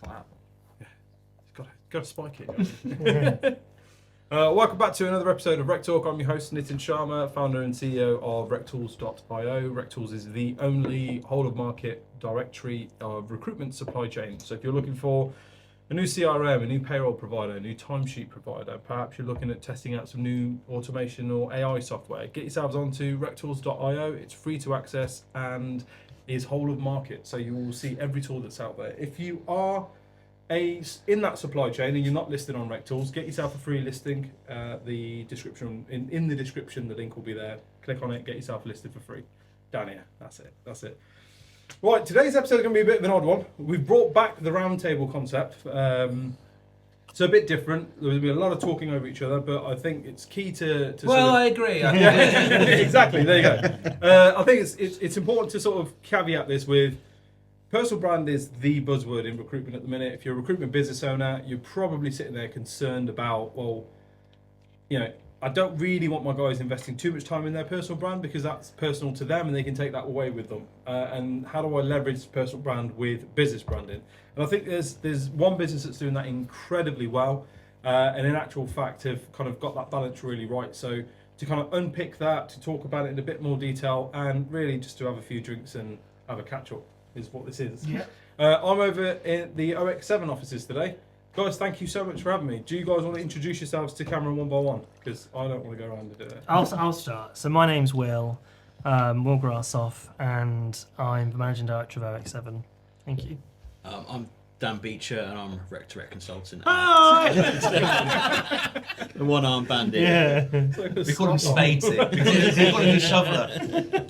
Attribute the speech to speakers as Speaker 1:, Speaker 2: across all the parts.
Speaker 1: Wow.
Speaker 2: Got to spike it. Welcome back to another episode of RecTalk. I'm your host, Nitin Sharma, founder and CEO of RecTools.io. RecTools is the only whole-of-market directory of recruitment supply chain. So if you're looking for a new CRM, a new payroll provider, a new timesheet provider, perhaps you're looking at testing out some new automation or AI software, get yourselves onto RecTools.io. It's free to access and is whole-of-market. So you will see every tool that's out there. If you are in that supply chain and you're not listed on RecTools, get yourself a free listing. The description in the description, the link will be there. Click on it, get yourself listed for free. Down here. That's it. Right, today's episode is going to be a bit of an odd one. We've brought back the roundtable concept. So a bit different. There's been a lot of talking over each other, but I think it's key to
Speaker 1: I agree.
Speaker 2: Exactly. There you go. I think it's important to sort of caveat this with. Personal brand is the buzzword in recruitment at the minute. If you're a recruitment business owner, you're probably sitting there concerned about, well, I don't really want my guys investing too much time in their personal brand because that's personal to them and they can take that away with them. And how do I leverage personal brand with business branding? And I think there's one business that's doing that incredibly well, and in actual fact have kind of got that balance really right. So to kind of unpick that, to talk about it in a bit more detail, and really just to have a few drinks and have a catch up. Is what this is.
Speaker 3: Yeah.
Speaker 2: I'm over in the OX7 offices today. Guys, thank you so much for having me. Do you guys want to introduce yourselves to camera one by one? Because I don't want to go around and do it.
Speaker 3: I'll start. So my name's Will Grassoff, and I'm the managing director of OX7. Thank you.
Speaker 4: I'm Dan Beecher, and I'm Rec consultant.
Speaker 3: Oh!
Speaker 4: The one-armed bandit.
Speaker 3: Yeah.
Speaker 1: We call him Spadesy because we call him the shoveler.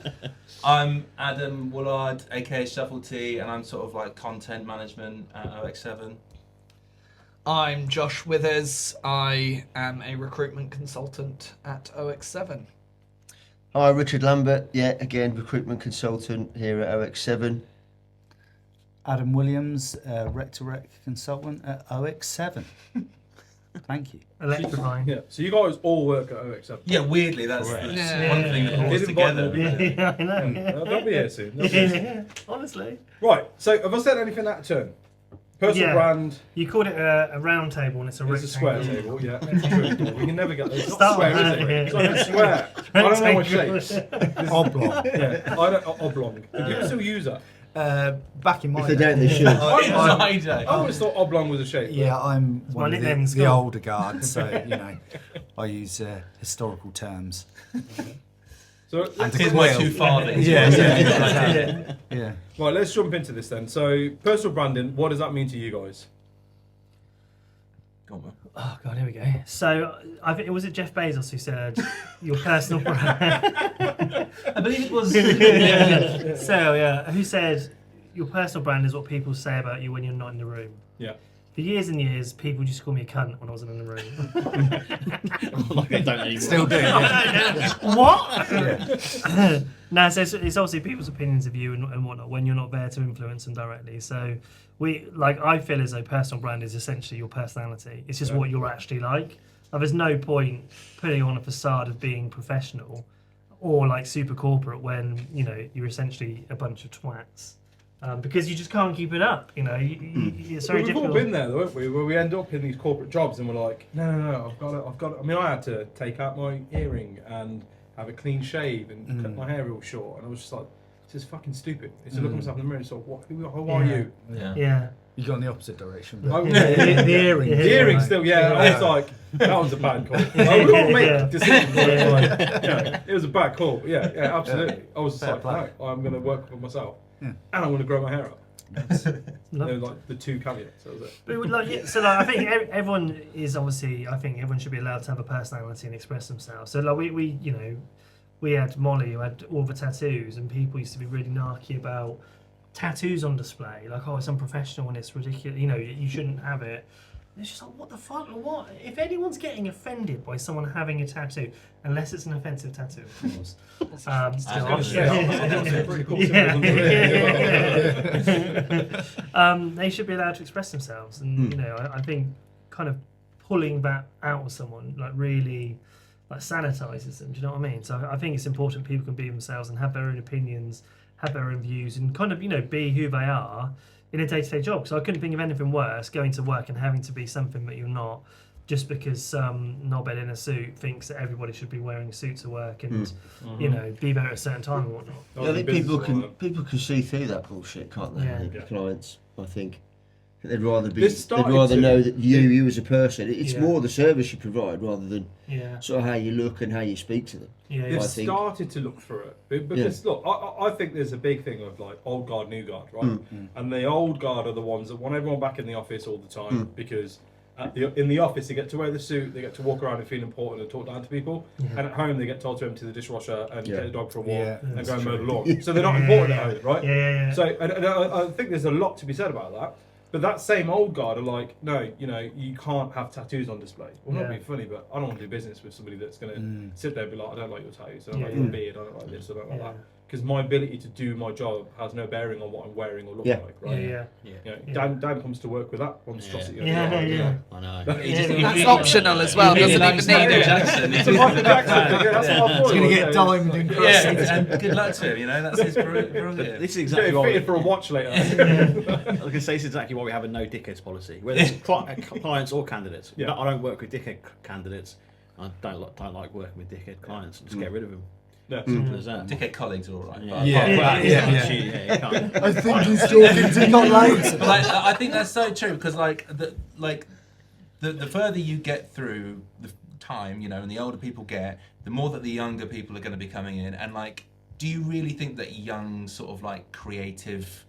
Speaker 1: I'm Adam Woolard, aka Shuffle T, and I'm sort of like content management at OX7.
Speaker 5: I'm Josh Withers. I am a recruitment consultant at OX7.
Speaker 6: Hi, Richard Lambert. Yeah, again, recruitment consultant here at OX7.
Speaker 7: Adam Williams, Rec consultant at OX7. Thank you.
Speaker 3: Electrifying.
Speaker 2: Yeah. So you guys all work at OX7.
Speaker 1: Yeah, weirdly, that's
Speaker 2: Correct.
Speaker 1: one thing that pulls
Speaker 2: Didn't invite
Speaker 1: together.
Speaker 2: me.
Speaker 3: Yeah, I know.
Speaker 2: They'll be here soon.
Speaker 3: Yeah, honestly.
Speaker 2: Right. So have I said anything out of turn? Personal
Speaker 3: Yeah.
Speaker 2: brand
Speaker 3: You called it a round table and it's a
Speaker 2: is a square
Speaker 3: rectangle.
Speaker 2: table. Yeah. That's true. We can never get those. It's not
Speaker 3: Start
Speaker 2: square,
Speaker 3: with
Speaker 2: is
Speaker 3: that,
Speaker 2: it?
Speaker 3: yeah.
Speaker 2: It's like a square. I don't know what
Speaker 3: Rectangle.
Speaker 2: shapes.
Speaker 7: Oblong.
Speaker 2: Yeah. I don't oblong. Do people still use that?
Speaker 7: Back in my
Speaker 6: If they
Speaker 7: day.
Speaker 6: don't, they should.
Speaker 2: I always thought oblong was a shape.
Speaker 7: Yeah, I'm
Speaker 3: my
Speaker 7: one of
Speaker 3: nickname in
Speaker 7: the
Speaker 3: school.
Speaker 7: older guard, so I use historical terms.
Speaker 2: So
Speaker 7: And
Speaker 1: Here's my
Speaker 7: quill.
Speaker 1: two farthings.
Speaker 7: Yeah.
Speaker 2: right, let's jump into this then. So personal branding, what does that mean to you guys?
Speaker 1: Go on, man.
Speaker 3: Oh god, here we go. So I think was it Jeff Bezos who said your personal brand. I believe it was. So yeah, who said your personal brand is what people say about you when you're not in the room.
Speaker 2: Yeah.
Speaker 3: For years and years, people used to call me a cunt when I wasn't in the room.
Speaker 4: Like I don't anymore.
Speaker 7: Still do. Yeah.
Speaker 3: What? No, so it's obviously people's opinions of you and whatnot when you're not there to influence them directly. So I feel as though personal brand is essentially your personality. It's just what you're actually like. There's no point putting on a facade of being professional or like super corporate when you're essentially a bunch of twats. Because you just can't keep it up, it's very
Speaker 2: We've
Speaker 3: difficult.
Speaker 2: all been there, though, haven't we? Where we end up in these corporate jobs and we're like, no, I've got it. I mean, I had to take out my earring and have a clean shave and cut my hair real short, and I was just like, this is fucking stupid. It's to look at myself in the mirror and sort of, who are you?
Speaker 3: Yeah.
Speaker 7: You go in the opposite direction.
Speaker 2: Oh,
Speaker 7: But
Speaker 2: yeah.
Speaker 7: the earring.
Speaker 2: The earring still, I was like, that was a bad call. We all make decisions. It was a bad call. But yeah, absolutely. I was just
Speaker 7: Fair
Speaker 2: like,
Speaker 7: play.
Speaker 2: no, I'm going to work for myself.
Speaker 7: Yeah.
Speaker 2: And I'm going to grow my hair up.
Speaker 3: Love
Speaker 2: They were like the two caveats. That was it.
Speaker 3: But I think everyone is obviously. I think everyone should be allowed to have a personality and express themselves. So we had Molly who had all the tattoos, and people used to be really narky about tattoos on display. Like, oh, it's unprofessional and it's ridiculous. You shouldn't have it. It's just like, what the fuck? What? If anyone's getting offended by someone having a tattoo, unless it's an offensive tattoo, of course. They should be allowed to express themselves, and I think kind of pulling that out of someone really like sanitizes them. Do you know what I mean? So I think it's important people can be themselves and have their own opinions, have their own views, and kind of be who they are. in a day-to-day job. So I couldn't think of anything worse, going to work and having to be something that you're not, just because some knobhead in a suit thinks that everybody should be wearing a suit to work and you know, be there at a certain time and whatnot.
Speaker 6: I think people can see through that bullshit, can't they?
Speaker 3: Yeah.
Speaker 6: The clients, I think. They'd rather know that you as a person. It's more the service you provide rather than sort of how you look and how you speak to them.
Speaker 2: They've started to look through it because look, I think there's a big thing of like old guard, new guard, right? And the old guard are the ones that want everyone back in the office all the time because in the office they get to wear the suit, they get to walk around and feel important and talk down to people, and at home they get told to empty the dishwasher and take the dog for a walk and go and mow the lawn. So they're not important at home, right? So and I think there's a lot to be said about that. But that same old guard are like, no, you know, you can't have tattoos on display. Well, not being funny, but I don't want to do business with somebody that's going to sit there and be like, I don't like your tattoos, I don't like your beard, I don't like this, I don't like that. Because my ability to do my job has no bearing on what I'm wearing or look like, right? You know, Dan comes to work with that monstrosity.
Speaker 4: I know.
Speaker 5: That's optional as well, doesn't even need it.
Speaker 2: It's a Michael Jackson thing, that's what I thought.
Speaker 7: He's going to get diamond encrusted.
Speaker 1: And good luck to him, you know, that's his prerogative.
Speaker 4: This is exactly
Speaker 2: Get
Speaker 4: why
Speaker 2: fitted for a watch later.
Speaker 4: I was going to say, this is exactly why we have a no dickheads policy, whether it's clients or candidates. I don't work with dickhead candidates. I don't like working with dickhead clients. Just get rid of them. Simple as that.
Speaker 1: Dickhead colleagues are all right.
Speaker 7: I think he's talking to not loads.
Speaker 1: Like, I think that's so true because the further you get through the time, you know, and the older people get, the more that the younger people are going to be coming in. And like, do you really think that young sort of like creative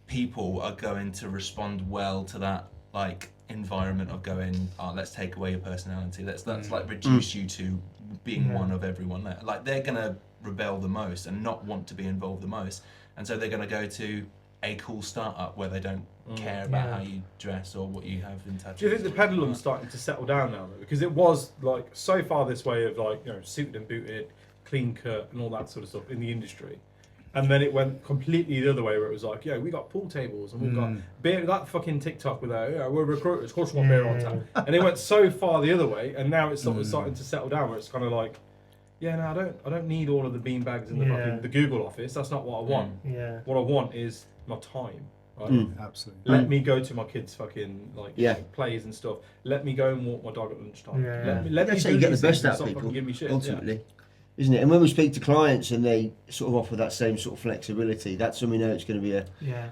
Speaker 1: people are going to respond well to that like environment of going, oh, let's take away your personality, let's like reduce you to being one of everyone? Like, they're gonna rebel the most and not want to be involved the most, and so they're gonna go to a cool startup where they don't care about how you dress or what you have in tattoos.
Speaker 2: Do you think the pendulum's starting to settle down now though? Because it was like so far this way of like, you know, suited and booted, clean cut and all that sort of stuff in the industry. And then it went completely the other way, where it was like, yeah, we got pool tables and we've got beer, that fucking TikTok with we're recruiters, of course we want beer on tap. And it went so far the other way, and now it's sort of starting to settle down, where it's kind of like, yeah, no, I don't need all of the beanbags in the fucking the Google office. That's not what I want. What I want is my time. Right?
Speaker 7: Absolutely.
Speaker 2: Let me go to my kids' fucking you know, plays and stuff. Let me go and walk my dog at lunchtime. Let me
Speaker 6: That's how you get the best out of people,
Speaker 2: give me shit.
Speaker 6: ultimately. Isn't it? And when we speak to clients and they sort of offer that same sort of flexibility, that's when we know it's going to be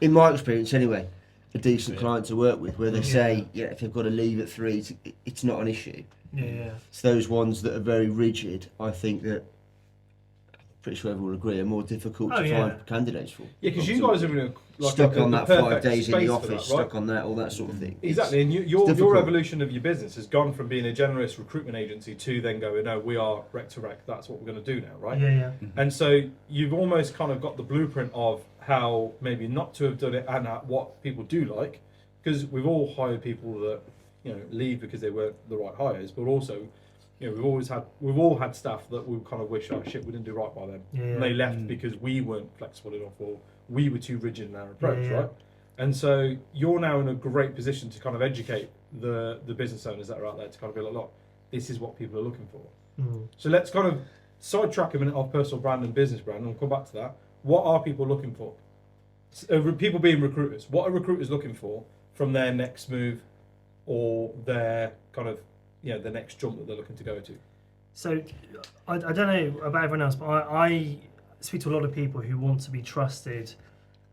Speaker 6: in my experience anyway, a decent client to work with, where they say, if they've got to leave at 3, it's not an issue. It's those ones that are very rigid, I think that, pretty sure everyone will agree, are more difficult to find candidates for.
Speaker 2: Yeah, because you guys are in
Speaker 6: stuck on that 5 days in the office, stuck on that, all that sort of thing.
Speaker 2: Exactly, and your evolution of your business has gone from being a generous recruitment agency to then going, no, we are rec to rec, that's what we're going to do now, right? And so you've almost kind of got the blueprint of how maybe not to have done it and what people do like, because we've all hired people that, you know, leave because they weren't the right hires, but also, you know, we've all had staff that we kind of wish, oh shit, we didn't do right by them, and they left because we weren't flexible enough or we were too rigid in our approach, right? And so you're now in a great position to kind of educate the business owners that are out there to kind of be like, look, this is what people are looking for. So let's kind of sidetrack a minute off personal brand and business brand, and we'll come back to that. What are people looking for? People being recruiters, what are recruiters looking for from their next move or their kind of, you know, the next jump that they're looking to go to?
Speaker 3: So I don't know about everyone else, but I speak to a lot of people who want to be trusted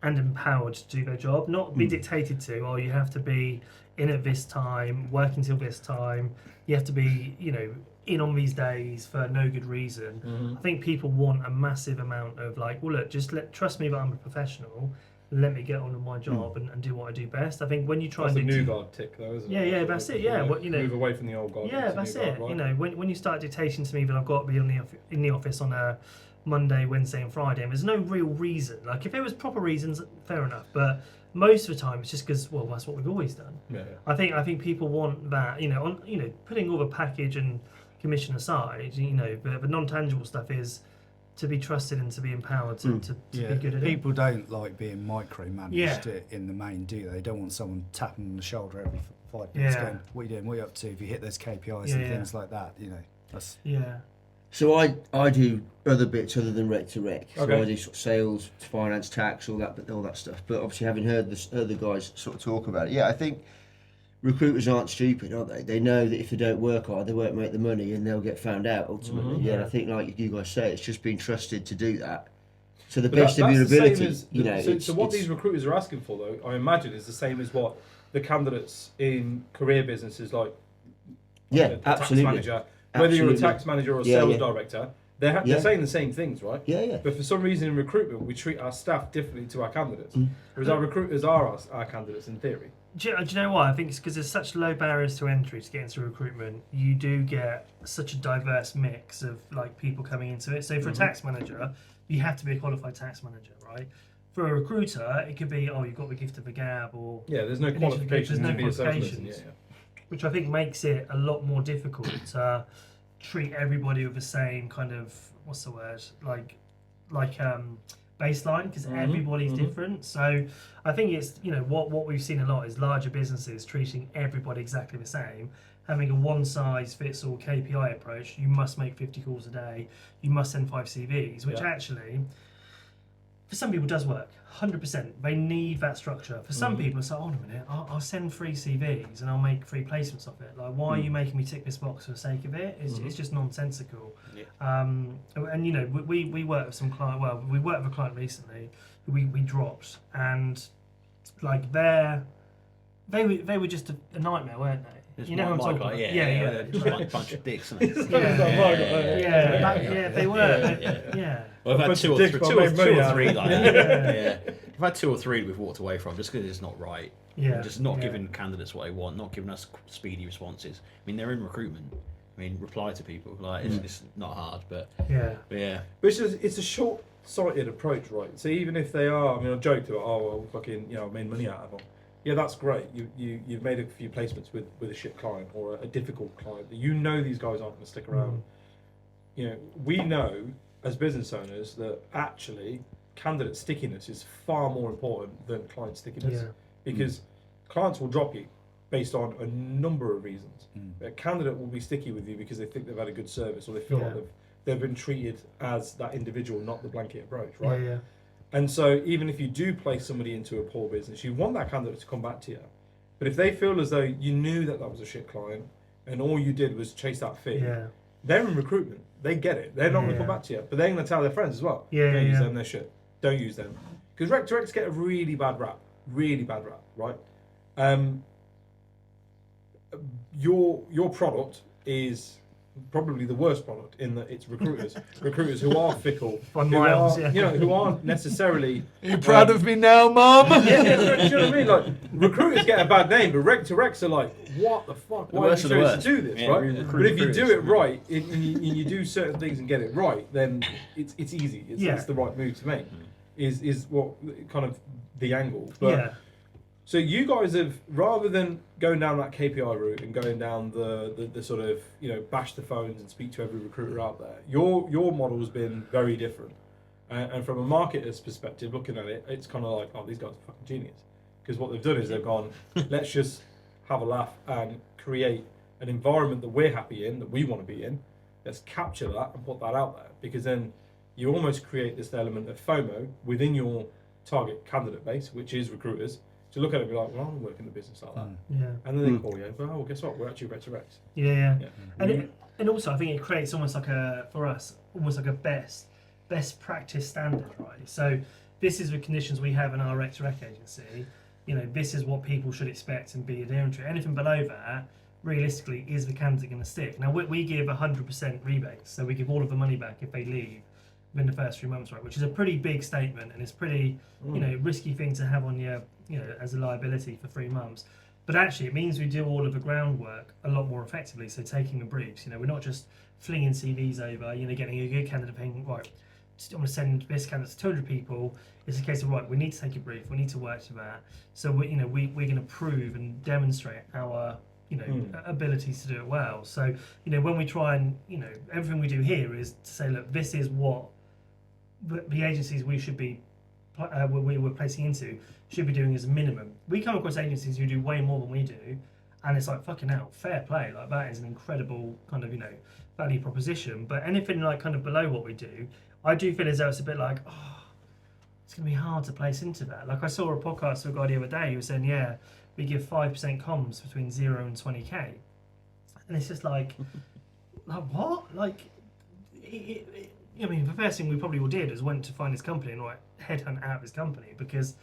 Speaker 3: and empowered to do their job, not be dictated to, oh, you have to be in at this time, working till this time, you have to be, you know, in on these days for no good reason. I think people want a massive amount of like, well, look, just trust me that I'm a professional, let me get on with my job and do what I do best. I think when you try
Speaker 2: that's
Speaker 3: and
Speaker 2: do... That's a new guard tick though, isn't it?
Speaker 3: Yeah, that's it, yeah. What, you know,
Speaker 2: move away from the old guard.
Speaker 3: Yeah, that's it. Right? You know, when you start dictating to me that I've got to be in the office on a Monday, Wednesday and Friday, and there's no real reason. Like, if there was proper reasons, fair enough, but most of the time it's just because, well, that's what we've always done. I think people want that, you know, putting all the package and commission aside, you know, but the non-tangible stuff is to be trusted and to be empowered to be good at it.
Speaker 7: People don't like being micromanaged in the main, do they? They don't want someone tapping on the shoulder every 5 minutes going, what are you doing, what are you up to, if you hit those KPIs and things like that, you know. That's
Speaker 6: So I do other bits other than rec to rec. So
Speaker 2: Okay.
Speaker 6: I do sort of sales, finance, tax, all that stuff. But obviously, having heard the other guys sort of talk about it, yeah, I think recruiters aren't stupid, are they? They know that if they don't work hard, they won't make the money, and they'll get found out ultimately.
Speaker 2: Mm-hmm.
Speaker 6: Yeah, and I think, like you guys say, it's just being trusted to do that. So the
Speaker 2: But
Speaker 6: best of
Speaker 2: that's
Speaker 6: your
Speaker 2: the same
Speaker 6: ability,
Speaker 2: as
Speaker 6: you know.
Speaker 2: So what these recruiters are asking for, though, I imagine, is the same as what the candidates in career businesses like
Speaker 6: yeah,
Speaker 2: a tax
Speaker 6: absolutely.
Speaker 2: manager, whether you're a
Speaker 6: Absolutely.
Speaker 2: tax manager or a
Speaker 6: Yeah,
Speaker 2: sales
Speaker 6: yeah.
Speaker 2: director, they're
Speaker 6: Yeah.
Speaker 2: saying the same things, right?
Speaker 6: Yeah.
Speaker 2: But for some reason in recruitment, we treat our staff differently to our candidates,
Speaker 6: Mm.
Speaker 2: whereas our recruiters are our candidates in theory.
Speaker 3: Do you know why? I think it's because there's such low barriers to entry to get into recruitment. You do get such a diverse mix of like people coming into it. So for a tax manager, you have to be a qualified tax manager, right? For a recruiter, it could be, oh, you've got the gift of the gab, or
Speaker 2: Yeah, there's no
Speaker 3: Initially,
Speaker 2: qualifications
Speaker 3: there's no
Speaker 2: to be a salesperson.
Speaker 3: qualifications. which I think makes it a lot more difficult to treat everybody with the same kind of, what's the word, like baseline, because everybody's different. So I think it's, you know, what we've seen a lot is larger businesses treating everybody exactly the same, having a one size fits all KPI approach. You must make 50 calls a day, you must send 5 CVs, which actually for some people does work 100%. They need that structure. For some people it's like, hold on a minute, I'll send 3 CVs and I'll make 3 placements off it. Like, why are you making me tick this box for the sake of it? It's just nonsensical. And you know, we work with some client, well, we worked with a client recently who we dropped, and like they were just a nightmare, weren't they?
Speaker 4: It's
Speaker 3: You know who I'm talking about? Yeah.
Speaker 4: Just like a bunch of dicks. Isn't it?
Speaker 3: Yeah, they were. Yeah.
Speaker 4: Well, I've had
Speaker 2: bunch
Speaker 4: two
Speaker 2: of
Speaker 4: or
Speaker 2: dicks,
Speaker 4: three,
Speaker 2: but
Speaker 4: two or
Speaker 2: made
Speaker 4: three
Speaker 2: money
Speaker 4: like that. Yeah. I've had 2 or 3 we've walked away from just because it's not right.
Speaker 3: Yeah.
Speaker 4: Just not giving candidates what they want, not giving us speedy responses. I mean, they're in recruitment. I mean, reply to people. Like, it's not hard, but
Speaker 3: Yeah.
Speaker 2: But it's a short-sighted approach, right? So even if they are, I mean, I joked about, oh, well, fucking, you know, I made money out of them. Yeah, that's great. You've made a few placements with a shit client or a difficult client. You know these guys aren't going to stick around. You know, we know as business owners that actually candidate stickiness is far more important than client stickiness, because clients will drop you based on a number of reasons. A candidate will be sticky with you because they think they've had a good service, or they feel like they've been treated as that individual, not the blanket approach, right?
Speaker 3: Yeah.
Speaker 2: And so even if you do place somebody into a poor business, you want that candidate to come back to you. But if they feel as though you knew that was a shit client and all you did was chase that fee, they're in recruitment. They get it. They're not going to come back to you. But they're going to tell their friends as well. Don't use them, they're shit. Don't use them. Because rec directs get a really bad rap, right? Your product is probably the worst product in that it's recruiters who are fickle, who aren't necessarily.
Speaker 5: Are you proud of me now, Mum?
Speaker 2: Do you know what I mean? Like, recruiters get a bad name, but rec to recs are like, what the fuck? Why are you supposed to do this, right? But if you do it right, and you do certain things and get it right, then it's easy. It's the right move to make. Is what kind of the angle. But, so you guys have, rather than going down that KPI route and going down the sort of, you know, bash the phones and speak to every recruiter out there, your model has been very different. And from a marketer's perspective, looking at it, it's kind of like, oh, these guys are fucking genius. Because what they've done is they've gone, let's just have a laugh and create an environment that we're happy in, that we want to be in. Let's capture that and put that out there. Because then you almost create this element of FOMO within your target candidate base, which is recruiters, to look at it and be like, well, I want to work in the business like that. And then they call you, but well, guess what? We're actually better Rex.
Speaker 3: And also, I think it creates almost like a best practice standard, right? So this is the conditions we have in our rec to rec agency. You know, this is what people should expect and be adherent to. Anything below that, realistically, is the candidate going to stick? Now, we give 100% rebates, so we give all of the money back if they leave within the first 3 months, right? Which is a pretty big statement, and it's pretty, you know, risky thing to have on your, you know, as a liability for 3 months. But actually, it means we do all of the groundwork a lot more effectively. So taking the briefs, you know, we're not just flinging CVs over, you know, getting a good candidate paying, right, I'm going to send this candidate to 200 people. It's a case of, right, we need to take a brief, we need to work to that. So, we're going to prove and demonstrate our, you know, abilities to do it well. So, you know, when we try and, you know, everything we do here is to say, look, this is what the agencies we should be we're placing into should be doing as a minimum. We come across agencies who do way more than we do, And it's like, fucking hell, fair play. Like, that is an incredible kind of, value proposition. But anything like kind of below what we do, I do feel as though it's a bit like, it's going to be hard to place into that. Like, I saw a podcast with a guy the other day who was saying, we give 5% comms between 0 and 20k. And it's just like what? Like, the first thing we probably all did is went to find his company and headhunt out his company, because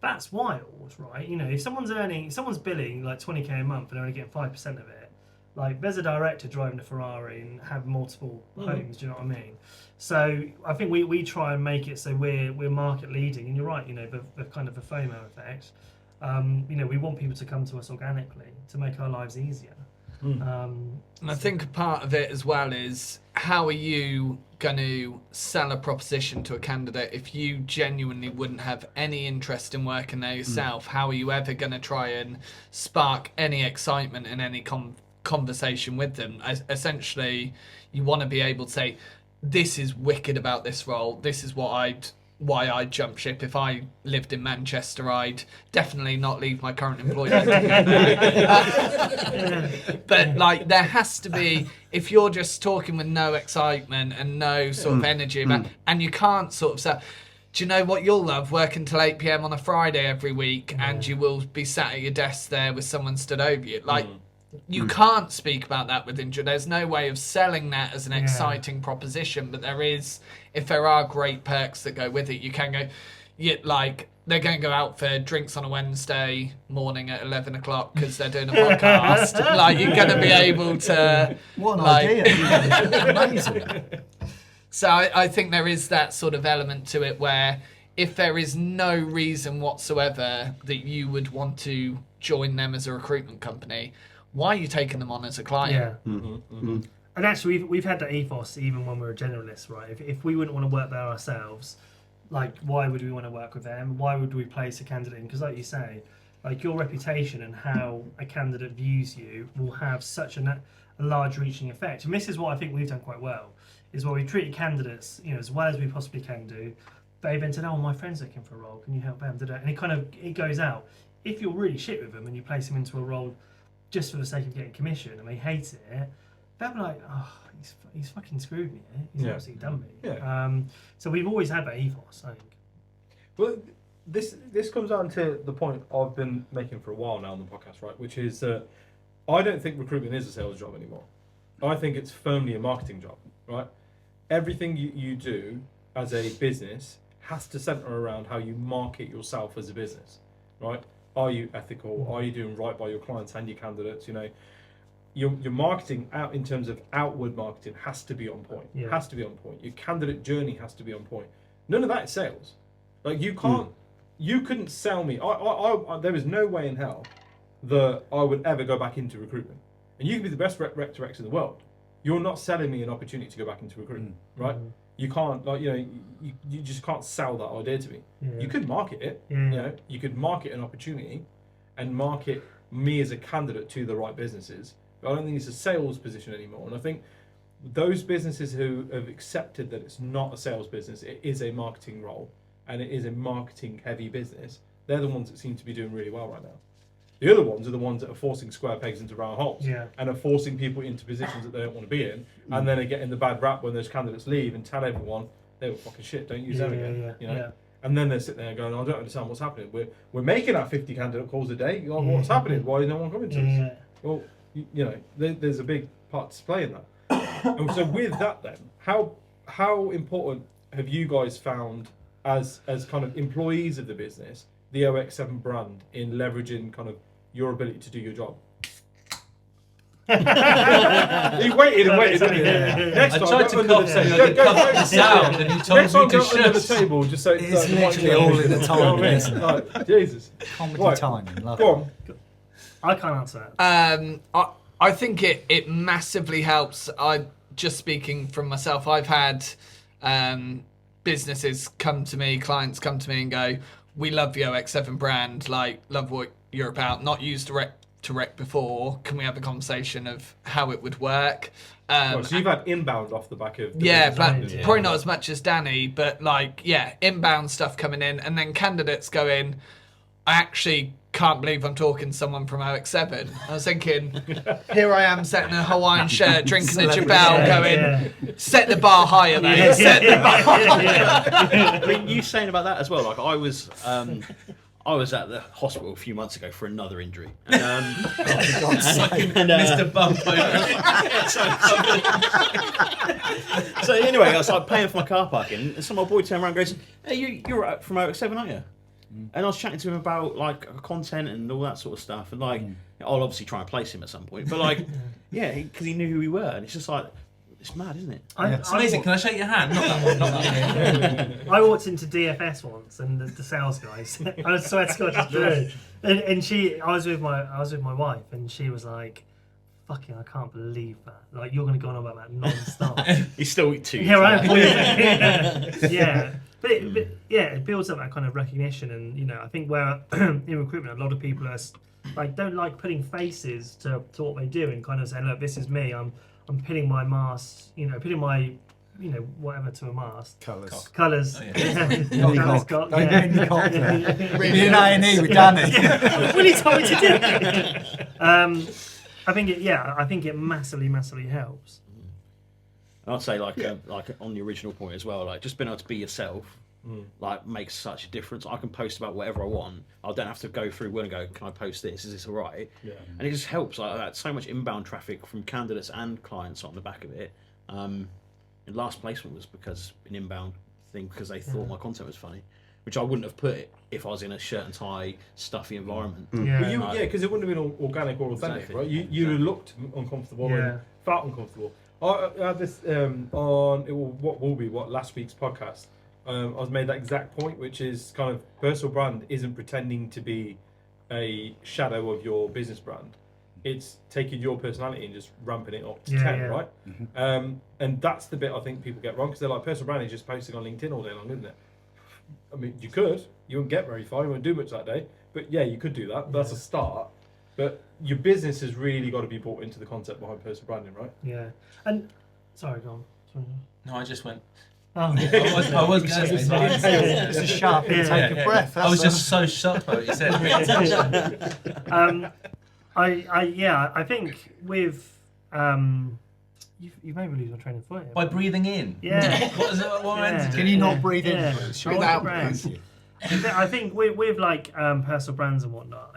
Speaker 3: that's wild, right? If someone's billing like 20k a month and they're only getting 5% of it, like, there's a director driving a Ferrari and have multiple homes. Do you know what I mean? So I think we try and make it so we're market leading, and you're right. The kind of the FOMO effect. We want people to come to us organically to make our lives easier.
Speaker 5: And I think a part of it as well is, how are you going to sell a proposition to a candidate if you genuinely wouldn't have any interest in working there yourself? How are you ever going to try and spark any excitement in any conversation with them? Essentially, you want to be able to say, this is wicked about this role, this is why I'd jump ship. If I lived in Manchester, I'd definitely not leave my current employment. But like, there has to be, if you're just talking with no excitement and no sort of energy about, and you can't sort of say, do you know what you'll love? Working till 8 p.m. on a Friday every week, and you will be sat at your desk there with someone stood over you. Like, you can't speak about that with injury. There's no way of selling that as an exciting proposition, but there is, if there are great perks that go with it, you can go, like, they're going to go out for drinks on a Wednesday morning at 11 o'clock because they're doing a podcast. Like, you're going to be able to...
Speaker 7: What an idea. Amazing.
Speaker 5: So I think there is that sort of element to it where, if there is no reason whatsoever that you would want to join them as a recruitment company, why are you taking them on as a client?
Speaker 3: And actually, we've had that ethos even when we were generalists, right? If we wouldn't want to work there ourselves, like, why would we want to work with them? Why would we place a candidate in? Because, like you say, like, your reputation and how a candidate views you will have such a large reaching effect. And this is what I think we've done quite well, is where we treated candidates, as well as we possibly can do. They then said, my friend's looking for a role, can you help them? And it goes out. If you're really shit with them and you place them into a role just for the sake of getting commission and they hate it, they'll be like, he's fucking screwed me. He's absolutely done me. So we've always had that ethos, I think.
Speaker 2: Well, this comes down to the point I've been making for a while now on the podcast, right? Which is that I don't think recruitment is a sales job anymore. I think it's firmly a marketing job, right? Everything you do as a business has to centre around how you market yourself as a business, right? Are you ethical? Are you doing right by your clients and your candidates? Your marketing out in terms of outward marketing has to be on point. Has to be on point. Your candidate journey has to be on point. None of that is sales. Like, you can't, you couldn't sell me. I there is no way in hell that I would ever go back into recruitment. And you can be the best rec director in the world. You're not selling me an opportunity to go back into recruitment, right? You can't, like, you just can't sell that idea to me. You could market it, you could market an opportunity and market me as a candidate to the right businesses. But I don't think it's a sales position anymore. And I think those businesses who have accepted that it's not a sales business, it is a marketing role, and it is a marketing heavy business, they're the ones that seem to be doing really well right now. The other ones are the ones that are forcing square pegs into round holes and are forcing people into positions that they don't want to be in, and then are getting the bad rap when those candidates leave and tell everyone they were fucking shit, don't use them again. And then they're sitting there going, I don't understand what's happening. We're making our 50 candidate calls a day. What's happening? Why is no one coming to us? Well, there's a big part to play in that. And so with that then, how important have you guys found as kind of employees of the business, the OX7 brand, in leveraging kind of your ability to do your job? He waited and waited. Next time,
Speaker 1: I tried to cough so I could cover the sound, and you told me to shut.
Speaker 2: Under the table, just so
Speaker 7: it's literally all in the time.
Speaker 2: Like, Jesus,
Speaker 7: comedy timing.
Speaker 2: Go on.
Speaker 3: I can't answer that.
Speaker 5: I think it massively helps. Just speaking from myself, I've had businesses come to me, clients come to me and go, we love the OX7 brand, like, love what you're about, not used direct to rec before, can we have a conversation of how it would work?
Speaker 2: So you've had inbound off the back of
Speaker 5: probably not as much as Danny, but like inbound stuff coming in, and then candidates going, I actually can't believe I'm talking to someone from OX7. I was thinking, here I am sat in a Hawaiian shirt, drinking a Jabal, going, set the bar higher, mate. Set the bar higher.
Speaker 4: I mean, you saying about that as well. Like I was at the hospital a few months ago for another injury. And,
Speaker 1: Mr. Bump
Speaker 4: so anyway, I was like paying for my car parking, and some old boy turned around and goes, "Hey, you're from OX7, aren't you?" And I was chatting to him about like content and all that sort of stuff, and like I'll obviously try and place him at some point, but like because he knew who we were, and it's just like it's mad, isn't it?
Speaker 1: It's amazing. Can I shake your hand? Not that one. Not that one.
Speaker 3: I walked into DFS once, and the sales guys, I swear to God, just through. And I was with my wife, and she was like, "Fucking, I can't believe that! Like, you're going to go on about that non-stop."
Speaker 4: He's still 2 years.
Speaker 3: Yeah, right. Yeah. But it builds up that kind of recognition, and I think where in recruitment a lot of people are like don't like putting faces to what they do and kind of saying, "Look, this is me. I'm pinning my mast, pinning my whatever to a mast." Colours.
Speaker 7: Oh, yeah.
Speaker 3: Cock.
Speaker 7: Really an A&E with Danny.
Speaker 3: What he told me to do. I think it massively helps.
Speaker 4: I'd say like on the original point as well, like just being able to be yourself, like makes such a difference. I can post about whatever I want. I don't have to go through one and go, "Can I post this? Is this all right?" Yeah. And it just helps. Like I had so much inbound traffic from candidates and clients on the back of it. And last placement was because an inbound thing because they thought my content was funny, which I wouldn't have put if I was in a shirt and tie stuffy environment.
Speaker 2: Yeah, because it wouldn't have been organic or authentic, right? You'd have looked uncomfortable and felt uncomfortable. I had this on last week's podcast. I was made that exact point, which is kind of personal brand isn't pretending to be a shadow of your business brand. It's taking your personality and just ramping it up to 10, right? Mm-hmm. And that's the bit I think people get wrong because they're like, personal brand is just posting on LinkedIn all day long, isn't it? I mean, you wouldn't get very far, you wouldn't do much that day, but yeah, you could do that. That's a start. But your business has really got to be brought into the concept behind personal branding, right?
Speaker 3: Yeah. And sorry, go on. Sorry.
Speaker 1: No, I just went.
Speaker 3: Oh.
Speaker 1: I was going to say.
Speaker 7: It's a sharp intake of breath.
Speaker 1: I was just so shocked by what you said.
Speaker 3: I think with you've made me lose my train of thought.
Speaker 1: By breathing in.
Speaker 3: Yeah.
Speaker 1: What is it? What am I meant to do?
Speaker 7: Can you not breathe in?
Speaker 3: Without breath. I think with like personal brands and whatnot,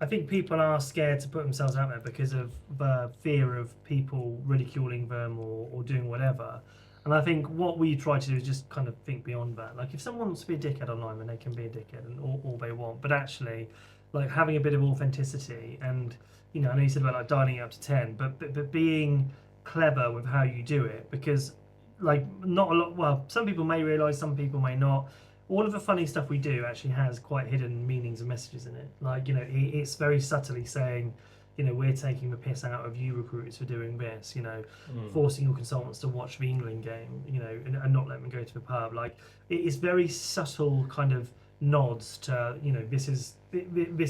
Speaker 3: I think people are scared to put themselves out there because of the fear of people ridiculing them or doing whatever. And I think what we try to do is just kind of think beyond that. Like if someone wants to be a dickhead online, then they can be a dickhead and all they want. But actually, like having a bit of authenticity and, I know you said about like dialing it up to 10, but being clever with how you do it, because like not a lot, well, some people may realise, some people may not. All of the funny stuff we do actually has quite hidden meanings and messages in it. Like, it's very subtly saying, we're taking the piss out of you recruiters for doing this, forcing your consultants to watch the England game, and not let them go to the pub. Like, it's very subtle kind of nods to, this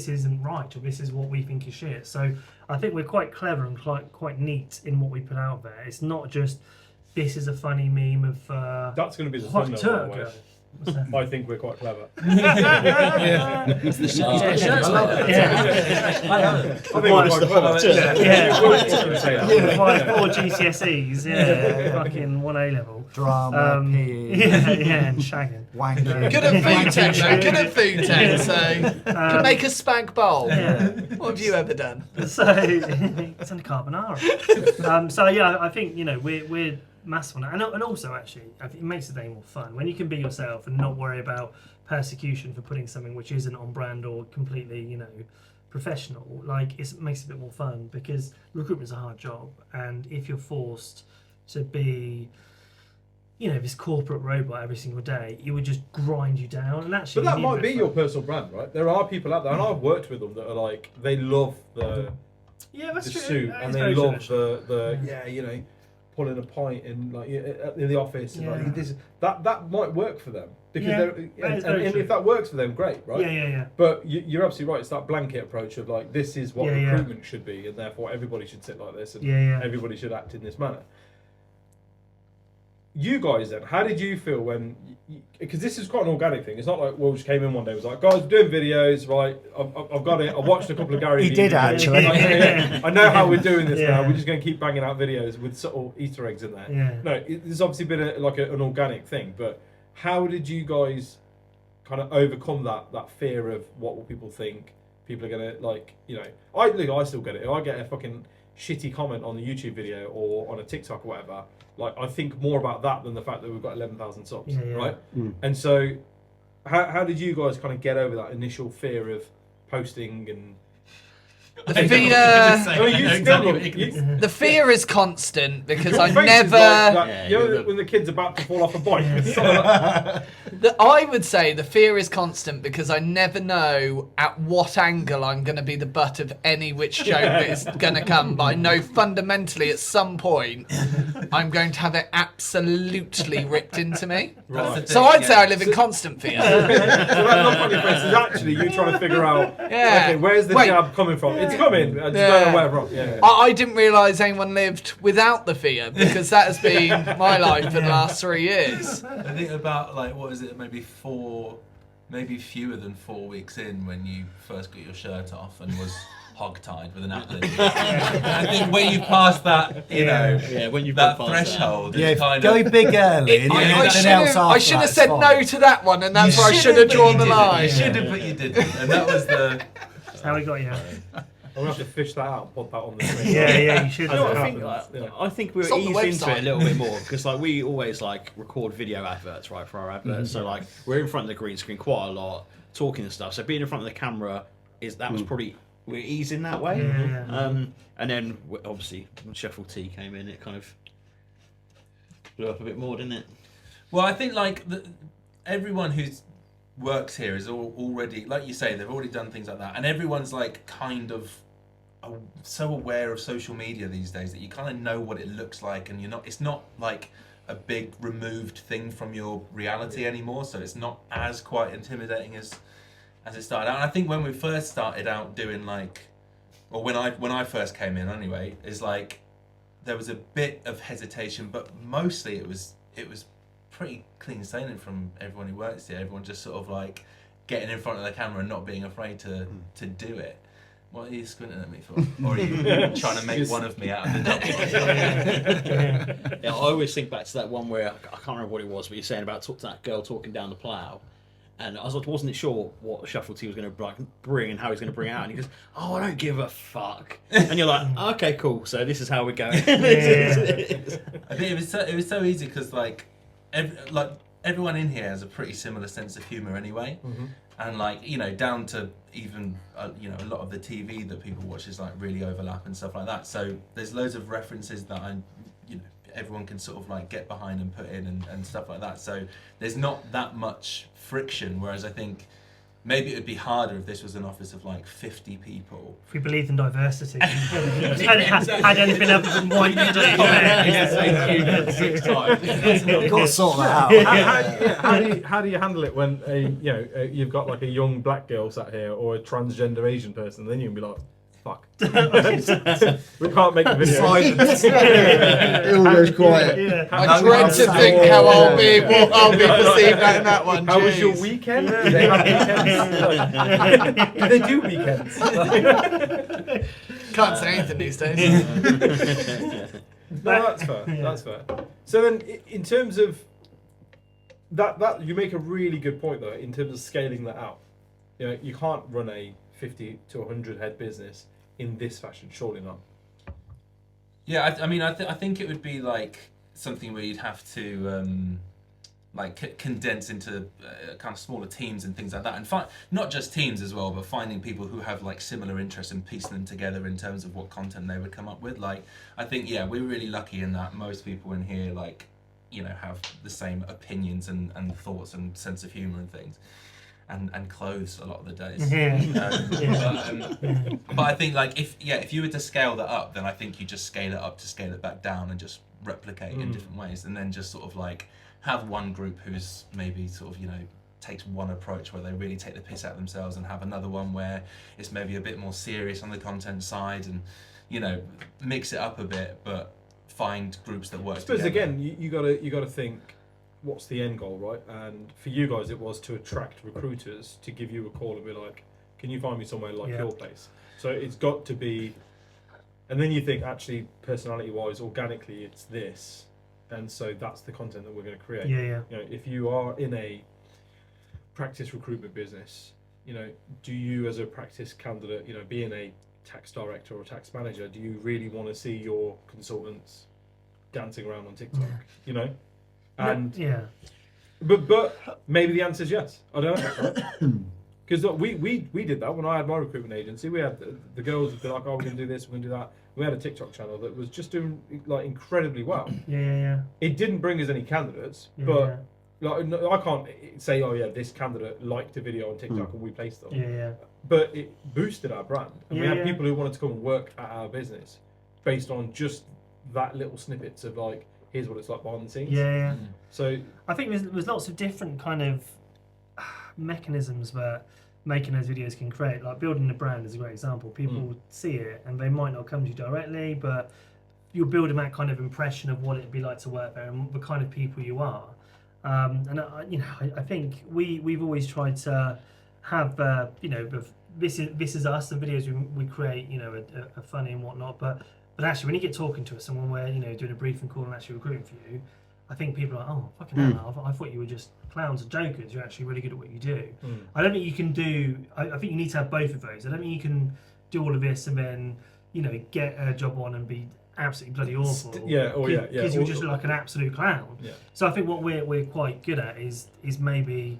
Speaker 3: isn't right, or this is what we think is shit. So I think we're quite clever and quite neat in what we put out there. It's not just, this is a funny meme of
Speaker 2: that's going to be the
Speaker 3: hot
Speaker 2: thumbnail, by the way.
Speaker 3: Turk.
Speaker 2: I think we're quite clever.
Speaker 1: It's the shirt. I
Speaker 2: think we're quite clever.
Speaker 3: 4 GCSEs, fucking 1 A level.
Speaker 7: Drama, PE.
Speaker 3: And shagging.
Speaker 7: Wanking.
Speaker 5: Good at food tech, though. Good at food tech, so can make a spank bowl.
Speaker 3: Yeah.
Speaker 5: What have you ever done?
Speaker 3: So it's in carbonara. So yeah, I think we're massive on it, and also actually I think it makes the day more fun when you can be yourself and not worry about persecution for putting something which isn't on brand or completely professional. Like it makes it a bit more fun because recruitment's a hard job, and if you're forced to be this corporate robot every single day, it would just grind you down. And actually,
Speaker 2: but that might be your personal brand, right? There are people out there, and I've worked with them that are like they love the suit and they love the pulling a pint in the office and like this, that might work for them because and if that works for them, great, right?
Speaker 3: Yeah.
Speaker 2: But you're absolutely right. It's that blanket approach of like this is what recruitment should be, and therefore everybody should sit like this, and everybody should act in this manner. you guys then, how did you feel when? Because this is quite an organic thing. It's not like Will just came in one day and was like, guys, we're doing videos, right? I've got it. I watched a couple of Gary.
Speaker 7: He did actually.
Speaker 2: I know how we're doing this now. We're just going to keep banging out videos with subtle Easter eggs in there.
Speaker 3: Yeah.
Speaker 2: No, there's obviously been an organic thing, but how did you guys kind of overcome that fear of what will people think? People are going to I still get it. If I get a fucking shitty comment on the YouTube video or on a TikTok or whatever, like I think more about that than the fact that we've got 11,000 subs, right? And so how did you guys kind of get over that initial fear of posting and
Speaker 5: The fear is constant because I never.
Speaker 2: When the kid's about to fall off a bike.
Speaker 5: I would say the fear is constant because I never know at what angle I'm going to be the butt of any which joke that is going to come. But I know fundamentally at some point I'm going to have it absolutely ripped into me.
Speaker 2: Right.
Speaker 5: So I'd say I live in constant fear.
Speaker 2: So that look on your face is actually you trying to figure out, okay, where's the jab coming from? It's coming. I just don't know where from.
Speaker 5: I didn't realise anyone lived without the fear because that has been my life for the last 3 years.
Speaker 1: I think about maybe fewer than 4 weeks in when you first got your shirt off and was hog-tied with an apple. I think when you pass that, when you that threshold, it's kind
Speaker 7: go
Speaker 1: of
Speaker 7: big early.
Speaker 5: I should have said no to that one, and that's where I should have drawn the line.
Speaker 1: You should have, but you didn't, and that was the.
Speaker 3: That's how we got you.
Speaker 2: I'm gonna have to fish that out and put that on the screen.
Speaker 3: Yeah, you should.
Speaker 4: I think we're eased into it a little bit more because we always record video adverts, right, for our adverts. So we're in front of the green screen quite a lot, talking and stuff. So being in front of the camera was probably we're eased in that way. And then obviously when Sheffield Tea came in, it kind of blew up a bit more, didn't it?
Speaker 1: Well, I think everyone who's works here is already, like you say, they've already done things like that, and everyone's kind of so aware of social media these days that you kind of know what it looks like, and it's not like a big removed thing from your reality anymore, so it's not as quite intimidating as it started out. And I think when we first started out doing when I first came in anyway, is there was a bit of hesitation, but mostly it was pretty clean sailing from everyone who works here. Everyone just sort of getting in front of the camera and not being afraid to do it. What are you squinting at me for? Or are you trying to make one of me out of the double?
Speaker 4: I always think back to that one where I can't remember what it was, but you're saying about that girl talking down the plough. And I wasn't sure what Sheffield Tea was going to bring and how he's going to bring it out. And he goes, "Oh, I don't give a fuck." And you're like, "Okay, cool. So this is how we're going." I think
Speaker 1: it was so easy because everyone in here has a pretty similar sense of humour anyway, and down to even a lot of the TV that people watch is really overlap and stuff like that. So there's loads of references that everyone can sort of get behind and put in and stuff like that. So there's not that much friction. Whereas I think maybe it would be harder if this was an office of 50 people.
Speaker 3: If we believed in diversity, had anything other than white
Speaker 2: Got to sort that out. How do you handle it when you've got a young black girl sat here or a transgender Asian person? Then you can be like, fuck. We can't make the video.
Speaker 6: Silence. It all goes quiet.
Speaker 5: I dread to think how I'll be perceived in that one.
Speaker 2: How was your weekend? Do they have weekends? Do they do weekends?
Speaker 5: Can't say anything these days.
Speaker 2: No, that's fair. That's fair. So then, in terms of that, you make a really good point though. In terms of scaling that out, you can't run a 50 to 100 head business in this fashion, surely not.
Speaker 1: Yeah, I think it would be something where you'd have to condense into kind of smaller teams and things like that, and not just teams as well, but finding people who have similar interests and piecing them together in terms of what content they would come up with. I think we're really lucky in that most people in here have the same opinions and thoughts and sense of humour and things. And clothes a lot of the days. But I think if you were to scale that up, then I think you just scale it up to scale it back down and just replicate in different ways, and then just sort of have one group who's maybe sort of takes one approach where they really take the piss out of themselves, and have another one where it's maybe a bit more serious on the content side, and mix it up a bit. But find groups that work.
Speaker 2: I suppose
Speaker 1: together.
Speaker 2: again, you got to think, what's the end goal, right? And for you guys, it was to attract recruiters to give you a call and be like, can you find me somewhere like your place? So it's got to be, and then you think actually personality-wise, organically, it's this, and so that's the content that we're going to create.
Speaker 3: Yeah.
Speaker 2: You know, if you are in a practice recruitment business, you know, do you as a practice candidate, you know, being a tax director or a tax manager, do you really want to see your consultants dancing around on TikTok? You know, and but maybe the answer is yes. I don't know. Because we did that when I had my recruitment agency. We had the girls would be like, "Oh, we're going to do this, we're going to do that." We had a TikTok channel that was just doing like incredibly well.
Speaker 3: Yeah.
Speaker 2: It didn't bring us any candidates, but like I can't say, "Oh yeah, this candidate liked a video on TikTok and we placed them."
Speaker 3: Yeah.
Speaker 2: But it boosted our brand, and we had people who wanted to come and work at our business based on just that little snippets of like, here's what it's like behind the scenes.
Speaker 3: Yeah.
Speaker 2: So
Speaker 3: I think there's lots of different kind of mechanisms that making those videos can create. Like building a brand is a great example. People see it and they might not come to you directly, but you're building that kind of impression of what it'd be like to work there and the kind of people you are. And I think we've always tried to have this is us. The videos we create, are funny and whatnot. But actually, when you get talking to us and when we're doing a briefing call and actually recruiting for you, I think people are like, oh fucking hell, I thought you were just clowns and jokers. You're actually really good at what you do. I don't think you can do. I think you need to have both of those. I don't think you can do all of this and then get a job on and be absolutely bloody awful. Because you're just like an absolute clown. Yeah. So I think what we're quite good at is maybe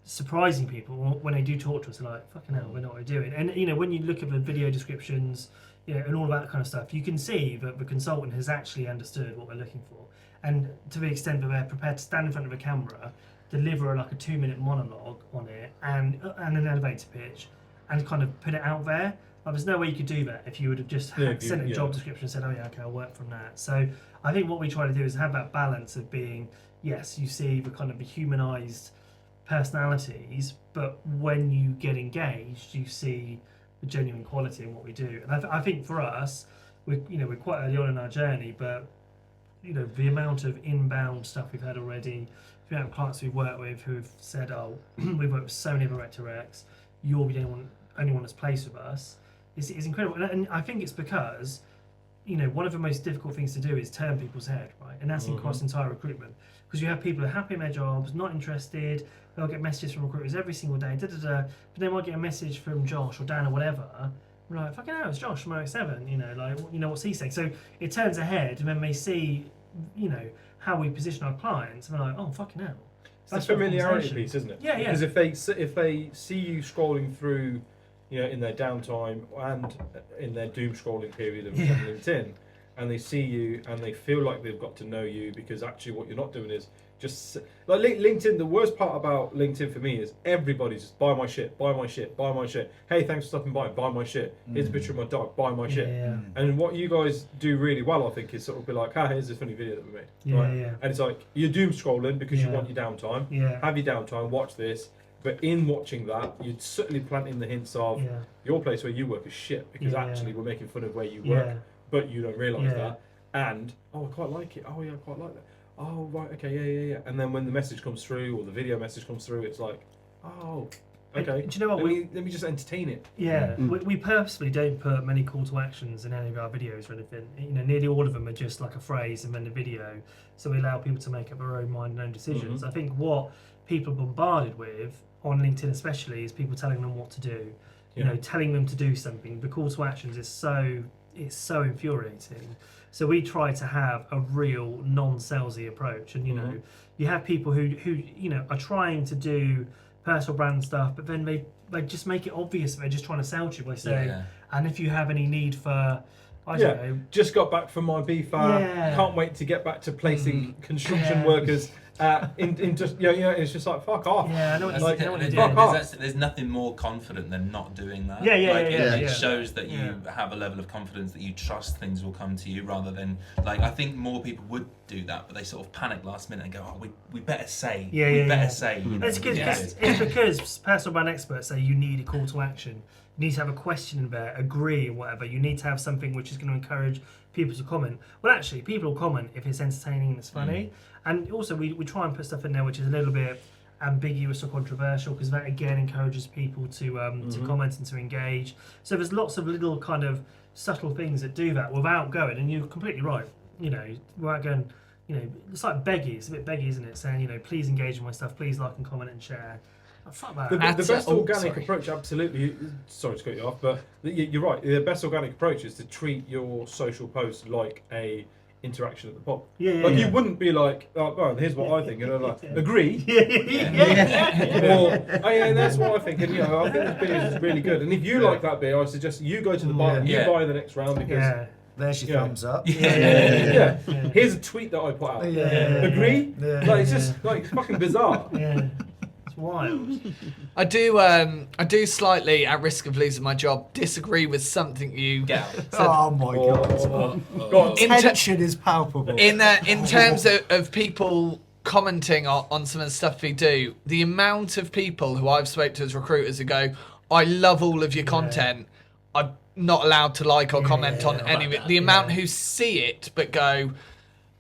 Speaker 3: surprising people when they do talk to us. They're like, fucking hell, we know what we're doing. And when you look at the video descriptions, and all that kind of stuff, you can see that the consultant has actually understood what we're looking for. And to the extent that they're prepared to stand in front of a camera, deliver like a 2-minute monologue on it and an elevator pitch and kind of put it out there. Like, there's no way you could do that if you would have just sent a job description and said, oh yeah, okay, I'll work from that. So I think what we try to do is have that balance of being, yes, you see the kind of the humanised personalities, but when you get engaged, you see the genuine quality in what we do. And I think for us, we're quite early on in our journey, but the amount of inbound stuff we've had already, the amount of clients we've worked with who've said, oh, we've worked with so many directs, you'll be the only one that's placed with us, is incredible. And I think it's because, one of the most difficult things to do is turn people's head, right? And that's across entire recruitment. Because you have people who are happy in their jobs, not interested, they'll get messages from recruiters every single day, but they might get a message from Josh or Dan or whatever. We're like, fucking hell, it's Josh from 07, what's he saying? So it turns ahead when they see, how we position our clients, and they're like, oh, fucking hell.
Speaker 2: That's the familiarity piece, isn't it?
Speaker 3: Yeah.
Speaker 2: Because if they see you scrolling through, in their downtime and in their doom scrolling period of LinkedIn, and they see you and they feel like they've got to know you, because actually what you're not doing is just like LinkedIn. The worst part about LinkedIn for me is everybody's just buy my shit. Hey, thanks for stopping by. Buy my shit. Here's a picture of my dog. Buy my shit.
Speaker 3: Yeah.
Speaker 2: And what you guys do really well, I think, is sort of be like, here's this funny video that we made. Right?
Speaker 3: Yeah.
Speaker 2: And it's like you're doom scrolling because you want your downtime.
Speaker 3: Yeah.
Speaker 2: Have your downtime. Watch this. But in watching that, you're certainly planting the hints of your place where you work is shit, because actually we're making fun of where you work, but you don't realise that. And I quite like it. Oh yeah, I quite like that. Oh right, okay, yeah. And then when the message comes through or the video message comes through, it's like, oh, okay.
Speaker 3: Do you know what?
Speaker 2: Let me just entertain it.
Speaker 3: Yeah, we purposely don't put many call to actions in any of our videos or anything. Nearly all of them are just like a phrase and then the video, so we allow people to make up their own mind and own decisions. I think what people are bombarded with on LinkedIn especially is people telling them what to do. Telling them to do something. The call to actions is so infuriating. So we try to have a real non-salesy approach, and you have people who are trying to do personal brand stuff, but then they just make it obvious that they're just trying to sell to you by saying, and if you have any need for, I don't know,
Speaker 2: just got back from my BFAR, can't wait to get back to placing construction workers. It's just like, fuck off.
Speaker 3: Yeah, I know what you're doing.
Speaker 2: Fuck off.
Speaker 1: There's nothing more confident than not doing that.
Speaker 3: It
Speaker 1: shows that you have a level of confidence, that you trust things will come to you, rather than I think more people would do that, but they sort of panic last minute and go, oh, we better say. Better say.
Speaker 3: It's because personal brand experts say you need a call to action. You need to have a question in there, agree, or whatever. You need to have something which is going to encourage people to comment. Well, actually, people will comment if it's entertaining and it's funny. And also, we try and put stuff in there which is a little bit ambiguous or controversial, because that again encourages people to comment and to engage. So there's lots of little kind of subtle things that do that without going, and you're completely right, you know, without going, you know, it's like beggy, it's a bit beggy, isn't it, saying, you know, please engage with my stuff, please like and comment and share. Oh, fuck that.
Speaker 2: The best organic approach, absolutely, sorry to cut you off, but you're right, the best organic approach is to treat your social post like a interaction at the pub. You wouldn't be like, oh, well, here's what I think, and I'm like, agree? Or, oh yeah, that's what I think, and you know, I think this video is really good. And if you like that bit, I suggest you go to the bar and you buy the next round, because
Speaker 7: there's your thumbs up.
Speaker 2: Here's a tweet that I put out. Agree? Like, it's just like fucking bizarre.
Speaker 3: It's wild.
Speaker 5: I do slightly, at risk of losing my job, disagree with something you
Speaker 1: Get out.
Speaker 5: said.
Speaker 7: Oh my god.
Speaker 2: God.
Speaker 7: Tension is palpable.
Speaker 5: In terms of people commenting on some of the stuff we do, the amount of people who I've spoke to as recruiters who go, I love all of your content, I'm not allowed to like or comment on any of it. The amount who see it but go,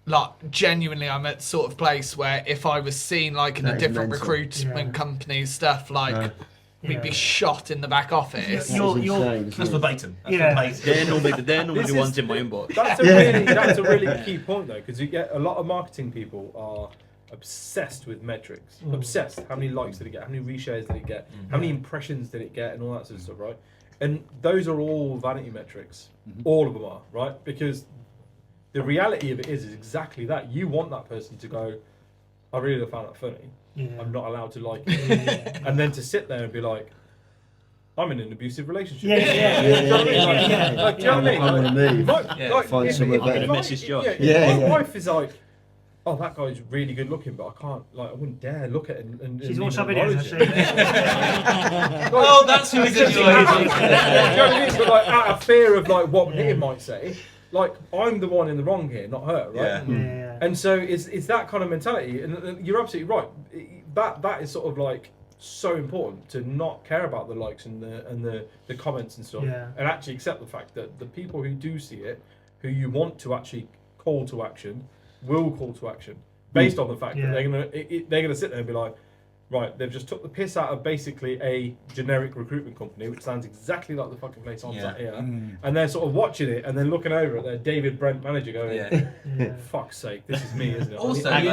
Speaker 5: like, genuinely, I'm at sort of place where if I was seen like in a different recruitment company stuff, like we'd be shot in the back office.
Speaker 1: That's verbatim.
Speaker 4: They're normally the ones in my inbox.
Speaker 2: That's a really key point though, because you get a lot of marketing people are obsessed with metrics. Obsessed. How many likes did it get? How many reshares did it get? How many impressions did it get? And all that sort of stuff, right? And those are all vanity metrics. All of them are, right? Because the reality of it is exactly that. You want that person to go, I really found that funny. I'm not allowed to like it. And then to sit there and be like, I'm in an abusive relationship. Do you know what I mean?
Speaker 6: I'm going to move. Find somewhere better.
Speaker 4: I'm going to message Josh.
Speaker 2: My wife is like, oh, that guy's really good looking, but I can't, like, I wouldn't dare look at it and
Speaker 3: she's watched our videos,
Speaker 2: actually.
Speaker 1: Oh, that's really good.
Speaker 2: Do you know what I mean? But like, out of fear of like what Nitin might say, like, I'm the one in the wrong here, not her, right? And so it's that kind of mentality, and you're absolutely right. That is sort of like so important, to not care about the likes and the comments and stuff, and actually accept the fact that the people who do see it, who you want to actually call to action, will call to action based on the fact that they're gonna sit there and be like, right, they've just took the piss out of basically a generic recruitment company, which sounds exactly like the fucking place I'm sat here, and they're sort of watching it and then looking over at their David Brent manager going, fuck's sake, this is me, isn't it?
Speaker 1: Also,
Speaker 3: Home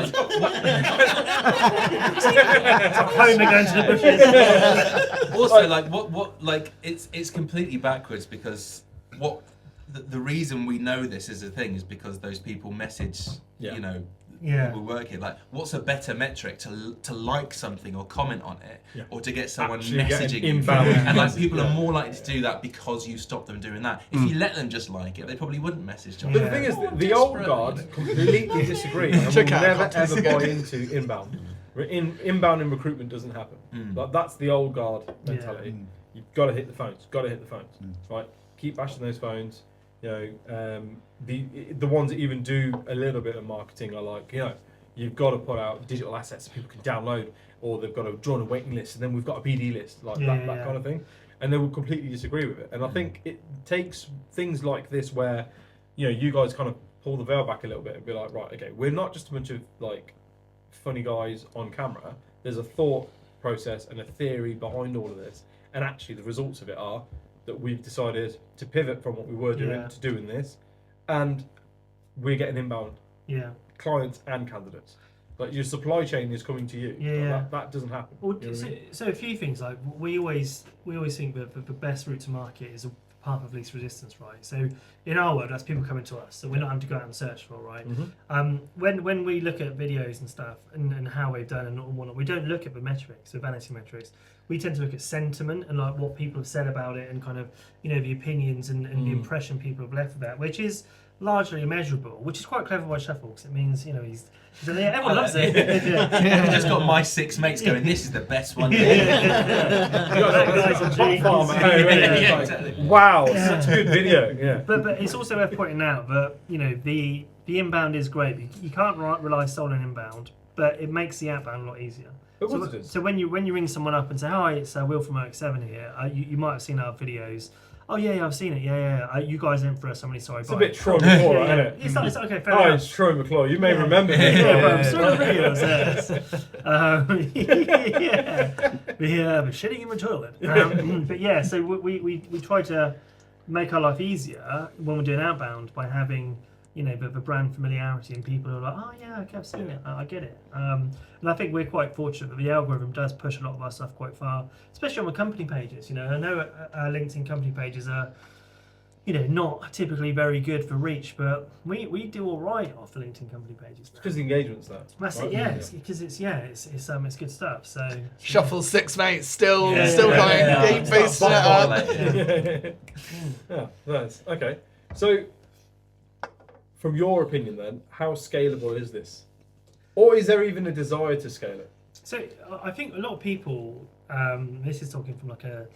Speaker 3: going to the bushes.
Speaker 1: Also, like what like it's completely backwards, because what the reason we know this is a thing is because those people message, you know, people working. Like, what's a better metric to like something or comment on it, or to get someone
Speaker 2: actually
Speaker 1: messaging you?
Speaker 2: Inbound.
Speaker 1: And like, people are more likely to do that because you stop them doing that. If you let them just like it, they probably wouldn't message John.
Speaker 2: But the thing is, the old guard completely disagree and will never ever buy into inbound. Inbound in recruitment doesn't happen. Like, that's the old guard mentality. You've got to hit the phones. Right? Keep bashing those phones. You know, the ones that even do a little bit of marketing are like, you know, you've got to put out digital assets that people can download, or they've got to draw a waiting list, and then we've got a BD list, like that kind of thing. And they will completely disagree with it. And I think it takes things like this where, you know, you guys kind of pull the veil back a little bit and be like, right, okay, we're not just a bunch of like funny guys on camera. There's a thought process and a theory behind all of this. And actually the results of it are that we've decided to pivot from what we were doing to doing this, and we're getting inbound clients and candidates. Like, your supply chain is coming to you. That doesn't happen.
Speaker 3: Well, so a few things, like we always think that the best route to market is a path of least resistance, right? So in our world, that's people coming to us, so we're not having to go out and search for, right? When we look at videos and stuff and how they've done and whatnot, we don't look at the metrics, the vanity metrics. We tend to look at sentiment and like what people have said about it, and kind of, you know, the opinions and the impression people have left of that, which is largely immeasurable, which is quite clever by Shuffle, because it means, you know, everyone loves it.
Speaker 1: I've just got my 6 mates going, this is the best one.
Speaker 2: Wow, such a good video.
Speaker 3: But it's also worth pointing out that, you know, the inbound is great. You can't rely solely on inbound, but it makes the outbound a lot easier. So when you ring someone up and say, "Hi, it's Will from OX7 here," you might have seen our videos. Oh yeah, I've seen it. Yeah. You guys in for us. I'm really sorry.
Speaker 2: It's a bit Troy McClure, isn't it?
Speaker 3: It's okay. Fair enough.
Speaker 2: It's Troy McClure. You may remember me.
Speaker 3: But I'm still the videos. But shitting in the toilet. But yeah, so we try to make our life easier when we're doing outbound by having the brand familiarity and people who are like, oh yeah, okay, I've seen it, I get it. And I think we're quite fortunate that the algorithm does push a lot of our stuff quite far, especially on the company pages. I know our LinkedIn company pages are, not typically very good for reach, but we do all right off the LinkedIn company pages.
Speaker 2: Because the engagement's there.
Speaker 3: That's right? It, yeah. Because it's good stuff. So
Speaker 5: Shuffle six mates still coming, keep boosting it up.
Speaker 2: Yeah, nice. Okay, so. From your opinion then, how scalable is this? Or is there even a desire to scale it?
Speaker 3: So I think a lot of people, this is talking from like an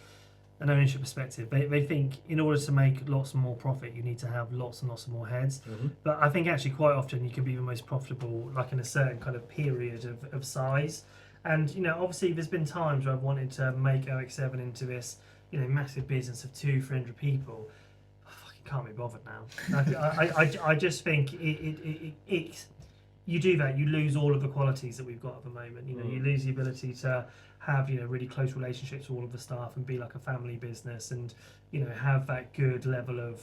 Speaker 3: ownership perspective, they think in order to make lots more profit, you need to have lots and lots of more heads. Mm-hmm. But I think actually quite often you can be the most profitable like in a certain kind of period of size. And, obviously there's been times where I've wanted to make OX7 into this, massive business of 200-300 people. Can't be bothered now. I just think it you do that, you lose all of the qualities that we've got at the moment. You lose the ability to have really close relationships with all of the staff and be like a family business, and have that good level of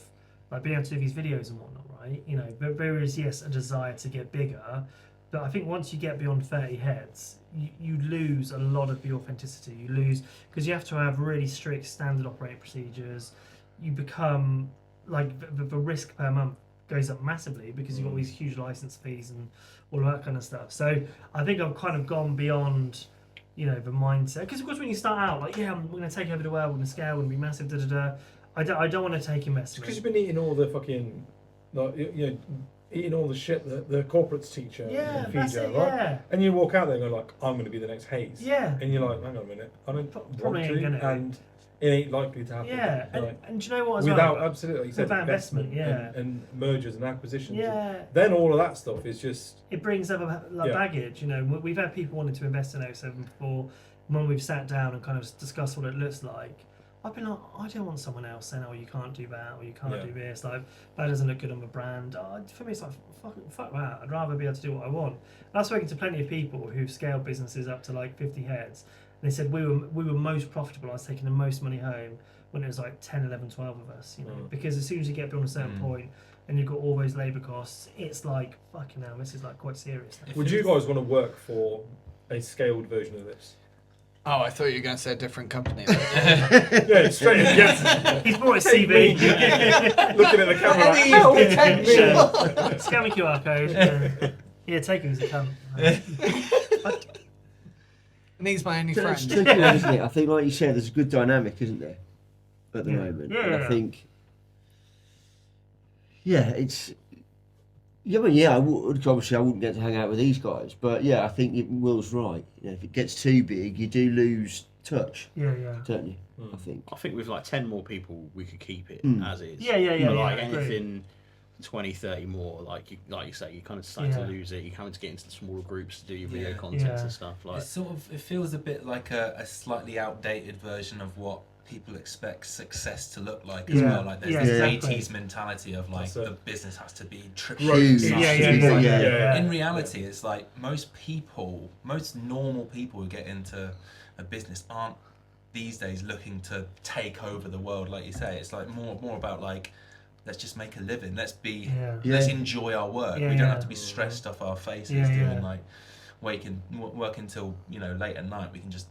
Speaker 3: like being able to do these videos and whatnot, right? There is a desire to get bigger, but I think once you get beyond 30 heads, you lose a lot of the authenticity. You lose because you have to have really strict standard operating procedures. You become like the risk per month goes up massively because you've got these huge license fees and all of that kind of stuff. So I think I've kind of gone beyond, the mindset. Because of course when you start out, like, we're going to take over the world, we're going to scale, we're going to be massive, I don't want to take investment.
Speaker 2: Because you've been eating all the fucking, eating all the shit that the corporates teach you and feed you, right? Yeah. And you walk out there and go like, I'm going to be the next Hayes.
Speaker 3: Yeah.
Speaker 2: And you're like, hang on a minute, I don't
Speaker 3: probably
Speaker 2: want
Speaker 3: ain't
Speaker 2: to,
Speaker 3: gonna
Speaker 2: and it ain't likely to happen.
Speaker 3: Yeah, and do you know what?
Speaker 2: Without absolutely, like you said,
Speaker 3: without
Speaker 2: investment,
Speaker 3: yeah,
Speaker 2: and mergers and acquisitions.
Speaker 3: Yeah.
Speaker 2: Then all of that stuff is just.
Speaker 3: It brings up baggage. We've had people wanting to invest in OX7 before. When we've sat down and kind of discussed what it looks like, I've been like, I don't want someone else saying, "Oh, you can't do that," or "You can't do this." Like that doesn't look good on the brand. For me, it's like fuck that. I'd rather be able to do what I want. And I've spoken to plenty of people who've scaled businesses up to like 50 heads. And they said we were most profitable. I was taking the most money home when it was like 10, 11, 12 of us, because as soon as you get beyond a certain point and you've got all those labour costs, it's like, fucking hell, this is like quite serious.
Speaker 2: Would you guys want to work for a scaled version of this?
Speaker 5: Oh, I thought you were going to say a different company.
Speaker 2: Yeah, straight in, yes.
Speaker 3: He's brought his CV.
Speaker 2: Looking at the camera like,
Speaker 3: Scan me QR code. Yeah, take him as a cunt.
Speaker 5: And he's my only friend.
Speaker 6: It's tricky, isn't it? I think, like you said, there's a good dynamic, isn't there, at the moment?
Speaker 3: Yeah.
Speaker 6: And I think, it's. Yeah, I would, obviously I wouldn't get to hang out with these guys, but yeah, I think Will's right. If it gets too big, you do lose touch.
Speaker 3: Yeah.
Speaker 6: Don't you? I think
Speaker 4: with like 10 more people, we could keep it as is.
Speaker 3: Yeah.
Speaker 4: But like anything 20, 30 more, like you say, you kind of start to lose it. You kind of get into the smaller groups to do your video content and stuff. Like
Speaker 1: it feels a bit like a slightly outdated version of what people expect success to look like as well. Like there's this 80s mentality of like the business has to be
Speaker 6: huge.
Speaker 1: In reality, it's like most normal people who get into a business aren't these days looking to take over the world, like you say. It's like more about like, let's just make a living. Let's let's enjoy our work. We don't have to be stressed off our faces doing like working till late at night. We can just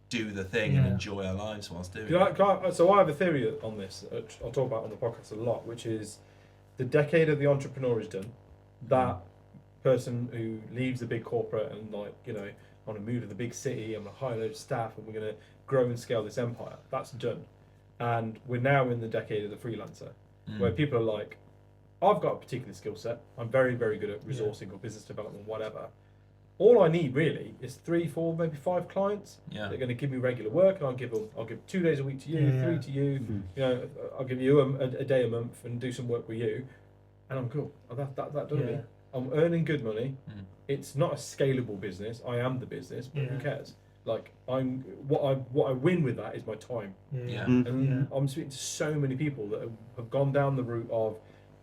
Speaker 1: do the thing and enjoy our lives whilst doing it.
Speaker 2: So I have a theory on this. I'll talk about on the podcast a lot, which is the decade of the entrepreneur is done. That person who leaves the big corporate and I want to move to the big city. I'm going to hire a load of staff and we're going to grow and scale this empire. That's done, and we're now in the decade of the freelancer. Where people are like, I've got a particular skill set. I'm very, very good at resourcing or business development, whatever. All I need really is 3, 4, maybe 5 clients. They're going to give me regular work, and I'll give 2 days a week to you, 3 to you. I'll give you a day a month and do some work with you, and I'm cool. That does it. I'm earning good money. It's not a scalable business. I am the business, but who cares? Like what I win with that is my time. And I'm speaking to so many people that have gone down the route of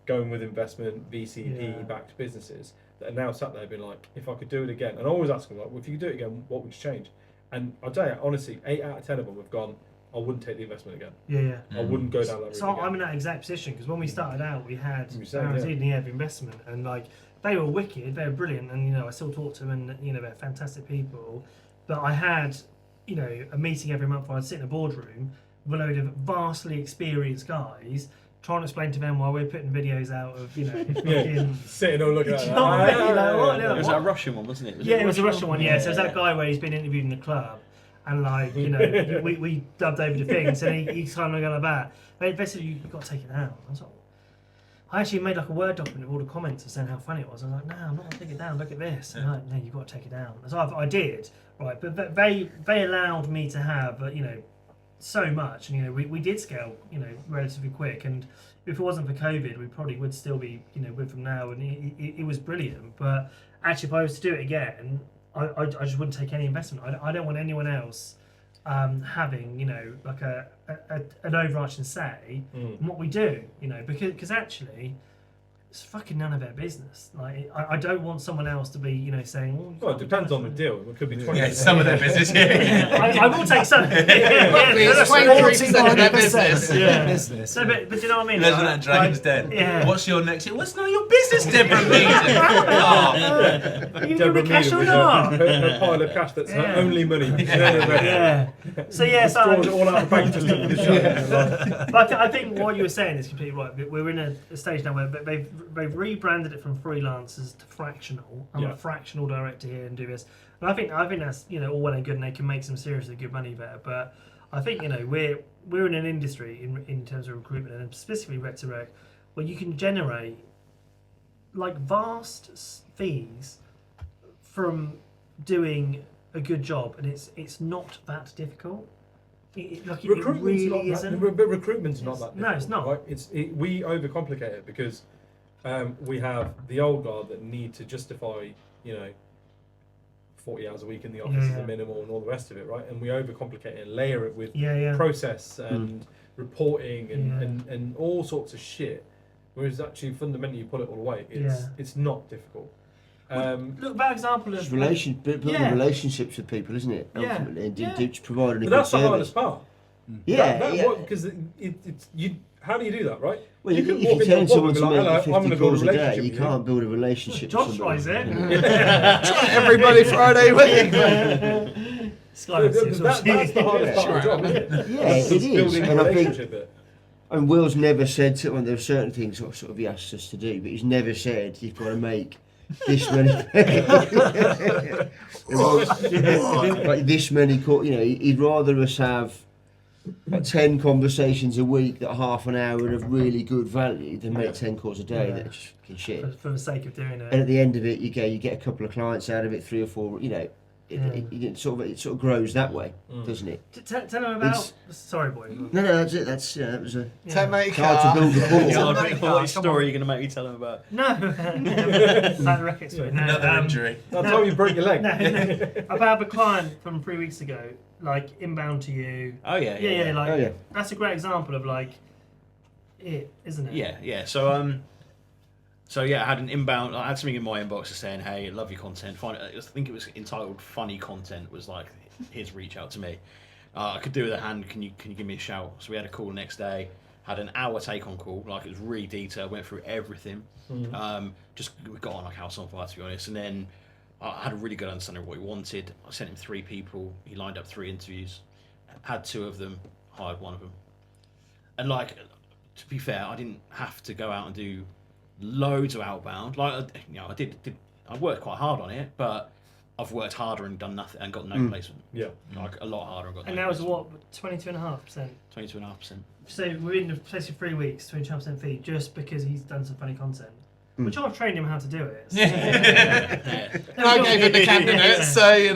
Speaker 2: going with investment, VC, backed businesses that are now sat there being like, if I could do it again, and I always ask them like, well, if you could do it again, what would you change? And I'll tell you honestly, 8 out of 10 of them have gone, I wouldn't take the investment again. I wouldn't go down that route.
Speaker 3: So
Speaker 2: again.
Speaker 3: I'm in that exact position because when we started out, we had
Speaker 2: Guaranteed
Speaker 3: in the air of investment, and like they were wicked, they were brilliant, and I still talk to them, and they're fantastic people. But I had a meeting every month where I'd sit in a boardroom with a load of vastly experienced guys trying to explain to them why we're putting videos out of fucking
Speaker 2: sitting all looking at
Speaker 3: it
Speaker 4: was that a Russian one, wasn't it?
Speaker 3: It was a Russian one. So it was that guy where he's been interviewed in the club. And like, we dubbed over the things, and he's kind of going about. Basically, you've got to take it down. I was like, I actually made like a Word document of all the comments and saying how funny it was. I was like, no, I'm not going to take it down. Look at this. And like, no, you've got to take it down. So I did, right? But they allowed me to have, so much. And we did scale, relatively quick. And if it wasn't for COVID, we probably would still be, with them now. And it was brilliant. But actually, if I was to do it again, I just wouldn't take any investment. I don't want anyone else having like an overarching say in what we do, because actually it's fucking none of their business. Like I don't want someone else to be saying,
Speaker 2: well, it depends on the deal. It could be 20%.
Speaker 1: Yeah, some of their business.
Speaker 3: I will take some.
Speaker 5: It's 23% of their business.
Speaker 7: business.
Speaker 3: So, but do you know what I mean?
Speaker 1: Leslie at Dragon's Den.
Speaker 3: Yeah.
Speaker 1: What's your next? What's not your business, Deborah Meaden?
Speaker 3: Are you going to be cash or not?
Speaker 2: Her pile of cash that's her only money.
Speaker 3: So
Speaker 2: draws it all out of the bank just to the show.
Speaker 3: But I think what you were saying is completely right. We're in a stage now where they've rebranded it from freelancers to fractional. I'm a fractional director here and do this. And I think that's all well and good, and they can make some seriously good money there. But I think we're in an industry in terms of recruitment, and specifically Rec to Rec, where you can generate like vast fees from doing a good job, and it's not that difficult. It really isn't.
Speaker 2: But recruitment's not that difficult.
Speaker 3: No, it's not.
Speaker 2: Right? We overcomplicate it because we have the old guard that need to justify, 40 hours a week in the office as a minimal and all the rest of it, right? And we overcomplicate it and layer it with process and reporting and all sorts of shit. Whereas actually, fundamentally, you pull it all away. It's not difficult.
Speaker 3: Look, bad example of
Speaker 6: building relationships with people, isn't it? Ultimately, and providing a
Speaker 2: but
Speaker 6: good
Speaker 2: that's the
Speaker 6: service.
Speaker 2: hardest part. Because how do you do that, right?
Speaker 6: Well, if you tell someone to make 50 calls a day, you can't build a relationship with somebody.
Speaker 3: Josh tries it.
Speaker 5: Try everybody Friday week.
Speaker 2: That's the hardest part of the job, isn't it?
Speaker 6: Yeah, it is.
Speaker 2: Building a
Speaker 6: And I
Speaker 2: relationship
Speaker 6: think, and Will's never said to, there are certain things sort of he asks us to do, but he's never said you've got to make this many like this many calls. He'd rather us have 10 conversations a week that are half an hour of really good value than make 10 calls a day that are just fucking shit.
Speaker 3: For the sake of doing it.
Speaker 6: And at the end of it, you get a couple of clients out of it, 3 or 4. It sort of grows that way, doesn't it?
Speaker 3: Tell them about. Sorry, boy.
Speaker 6: No, that's it. That was a
Speaker 5: Hard
Speaker 6: to build rapport.
Speaker 4: What story are you going to make me tell them about?
Speaker 3: No, like the record story.
Speaker 1: Another injury.
Speaker 2: That's how you break your leg.
Speaker 3: No. About a client from 3 weeks ago, like inbound to you.
Speaker 4: Oh yeah.
Speaker 3: That's a great example of like it, isn't it?
Speaker 4: Yeah. So I had an inbound. I had something in my inbox saying, "Hey, love your content." I think it was entitled "Funny Content." Was like his reach out to me. I could do with a hand. Can you give me a shout? So we had a call the next day. Had an hour take on call. Like it was really detailed. Went through everything. We got on like house on fire, to be honest. And then I had a really good understanding of what he wanted. I sent him 3 people. He lined up 3 interviews. Had 2 of them. Hired 1 of them. And like, to be fair, I didn't have to go out and do loads of outbound. Like, I worked quite hard on it, but I've worked harder and done nothing and got no placement. Yeah, like a lot harder and got.
Speaker 3: And that was what 22.5%.
Speaker 4: 22.5%.
Speaker 3: So within the place of 3 weeks, 22% fee, just because he's done some funny content. Which I've trained him how to do it. So.
Speaker 5: I gave him the candidates, so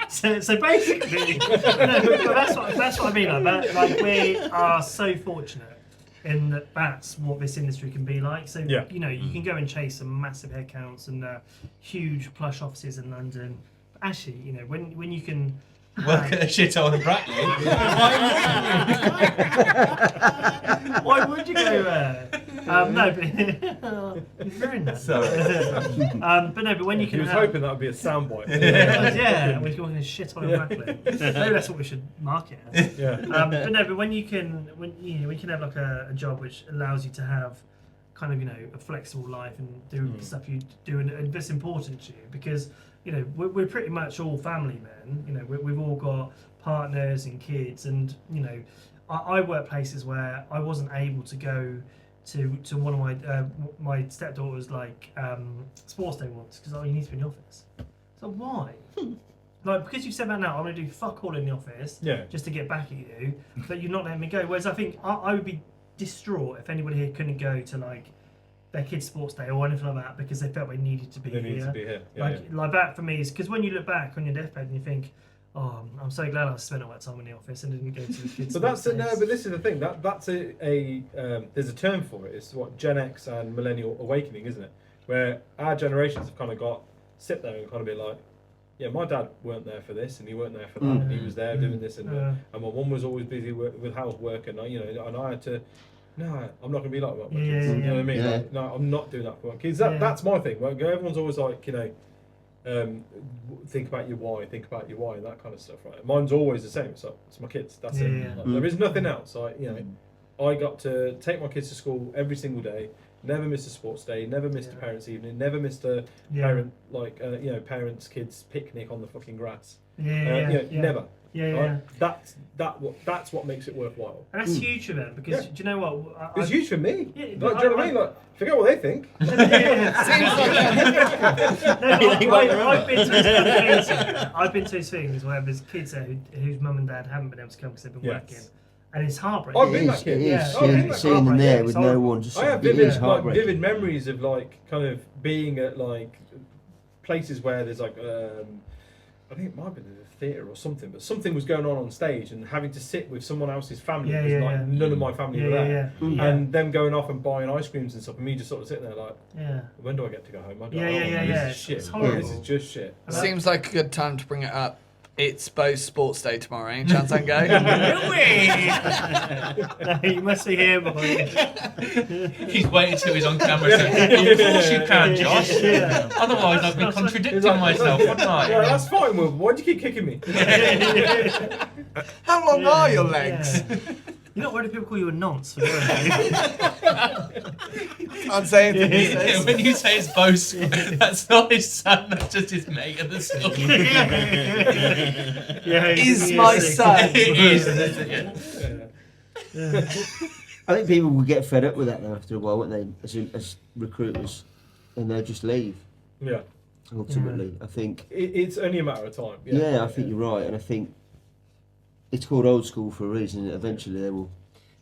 Speaker 3: So basically, but that's what I mean. Like we are so fortunate in that's what this industry can be like. So
Speaker 2: Yeah.
Speaker 3: you know, you can go and chase some massive headcounts and huge plush offices in London. But actually, you know, when you can
Speaker 1: Work at a shithole in Brackley.
Speaker 3: why would you go there? No, but you've ruined that. But no, but when you
Speaker 2: He
Speaker 3: can
Speaker 2: was
Speaker 3: have,
Speaker 2: hoping that would be a soundbite.
Speaker 3: yeah, we're going to shit on Brackley. Maybe that's what we should market as.
Speaker 2: Yeah.
Speaker 3: But no, but when you can have like a job which allows you to have kind of, you know, a flexible life and do stuff you do, and that's important to you because, you know, we're pretty much all family men. You know, we've all got partners and kids, and you know, I work places where I wasn't able to go to one of my stepdaughter's like sports day once because you need to be in the office. So why? Like, because you've said that now, I'm going to do fuck all in the office just to get back at you, but you're not letting me go. Whereas I think I would be distraught if anybody here couldn't go to like their kids' sports day or anything like that because they felt they needed to be here.
Speaker 2: They need to be here. Yeah,
Speaker 3: like that for me is because when you look back on your deathbed and you think, oh, I'm so glad I spent all that time in the office and didn't go to the kids'
Speaker 2: But
Speaker 3: sports days.
Speaker 2: but this is the thing. That's there's a term for it. It's what Gen X and Millennial Awakening, isn't it? Where our generations have kind of sit there and kind of be like, yeah, my dad weren't there for this, and he weren't there for that, and he was there doing this, and my mum was always busy with housework, and you know, and I had to. No, I'm not going to be like that with my kids. You know what I mean?
Speaker 6: Yeah.
Speaker 2: Like, no, I'm not doing that for my kids. That's my thing. Like, everyone's always like, you know, think about your why, and that kind of stuff, right? Mine's always the same. It's my kids. That's it.
Speaker 3: Yeah.
Speaker 2: Like, there is nothing else. I got to take my kids to school every single day. Never missed a sports day. Never missed a parents' evening. Never missed a parent parents' kids picnic on the fucking grass. Never. That's what makes it worthwhile.
Speaker 3: And that's huge for them because do you know what?
Speaker 2: It's huge for me.
Speaker 3: Yeah,
Speaker 2: Do you know what I mean? Like, forget what they think.
Speaker 3: I've been to his things where there's kids there whose mum and dad haven't been able to come because they've been working, and it's heartbreaking.
Speaker 2: I've been that kid.
Speaker 6: Seeing them there with no one.
Speaker 2: I have vivid memories of like kind of being at like places where there's like I think it might have been a theatre or something, but something was going on stage and having to sit with someone else's family because none of my family were there, and them going off and buying ice creams and stuff, and me just sort of sitting there like, when do I get to go home? This is shit.
Speaker 3: It's horrible.
Speaker 2: This is just shit.
Speaker 5: Seems like a good time to bring it up. It's Bo's sports day tomorrow, ain't chance and go?
Speaker 3: No, you must be here, boy.
Speaker 1: He's waiting till he's on camera saying, of course you can, Josh. Otherwise I'd be contradicting myself, wouldn't I?
Speaker 2: Yeah, that's fine, Will. Why do you keep kicking me?
Speaker 5: How long are your legs?
Speaker 3: You're not worried if people call you a nonce for doing
Speaker 5: Can't say anything.
Speaker 1: Yeah, when you say it's Bo's, that's not his son, that's just his mate at the school.
Speaker 5: Is my son.
Speaker 1: It is.
Speaker 6: I think people will get fed up with that though after a while, won't they? As recruiters, and they'll just leave.
Speaker 2: Yeah.
Speaker 6: Ultimately, I think
Speaker 2: it's only a matter of time.
Speaker 6: I think you're right, and I think it's called old school for a reason. Eventually, they will.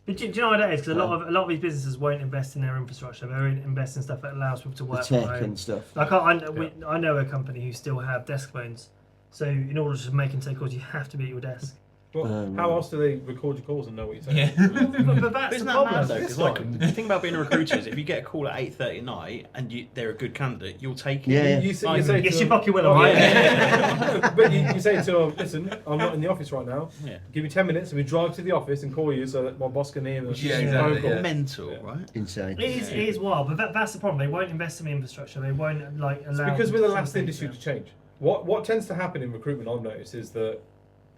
Speaker 3: But do you know what that is? Because a lot of these businesses won't invest in their infrastructure. They won't invest in stuff that allows people to work
Speaker 6: the
Speaker 3: from
Speaker 6: tech
Speaker 3: home.
Speaker 6: and stuff.
Speaker 3: Like I know a company who still have desk phones. So in order to make and take calls, you have to be at your desk.
Speaker 2: Well, how else do they record your calls and know what you're saying?
Speaker 1: Yeah.
Speaker 3: But that's
Speaker 4: Isn't
Speaker 3: the
Speaker 4: that
Speaker 3: problem.
Speaker 4: mad though? Because like the thing about being a recruiter is if you get a call at 8:30 at night and they're a good candidate, you'll take it.
Speaker 6: Yeah.
Speaker 2: You say
Speaker 3: Yes,
Speaker 2: to
Speaker 3: you
Speaker 2: them,
Speaker 3: fucking will, mate.
Speaker 2: But you say to them, listen, I'm not in the office right now.
Speaker 4: Yeah.
Speaker 2: Give me 10 minutes and we drive to the office and call you so that my boss can hear the
Speaker 1: Exactly,
Speaker 2: phone call.
Speaker 1: yeah.
Speaker 4: Mental, right?
Speaker 6: Insane.
Speaker 3: It is wild, but that's the problem. They won't invest in the infrastructure. They won't like allow.
Speaker 2: It's because we're the last
Speaker 3: things
Speaker 2: industry to change. What tends to happen in recruitment, I've noticed, is that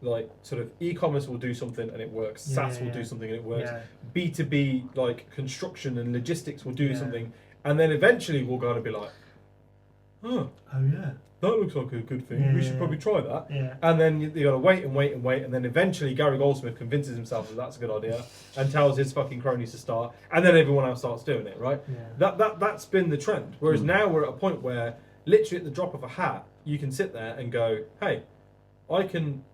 Speaker 2: like sort of e-commerce will do something and it works. SaaS will do something and it works. B2B like construction and logistics will do something, and then eventually we'll go to be like, oh
Speaker 3: yeah,
Speaker 2: that looks like a good thing. We should probably try that.
Speaker 3: Yeah.
Speaker 2: And then you got to wait, and then eventually Gary Goldsmith convinces himself that that's a good idea and tells his fucking cronies to start, and then everyone else starts doing it, right?
Speaker 3: Yeah.
Speaker 2: That's been the trend. Whereas now we're at a point where literally at the drop of a hat, you can sit there and go, hey, I can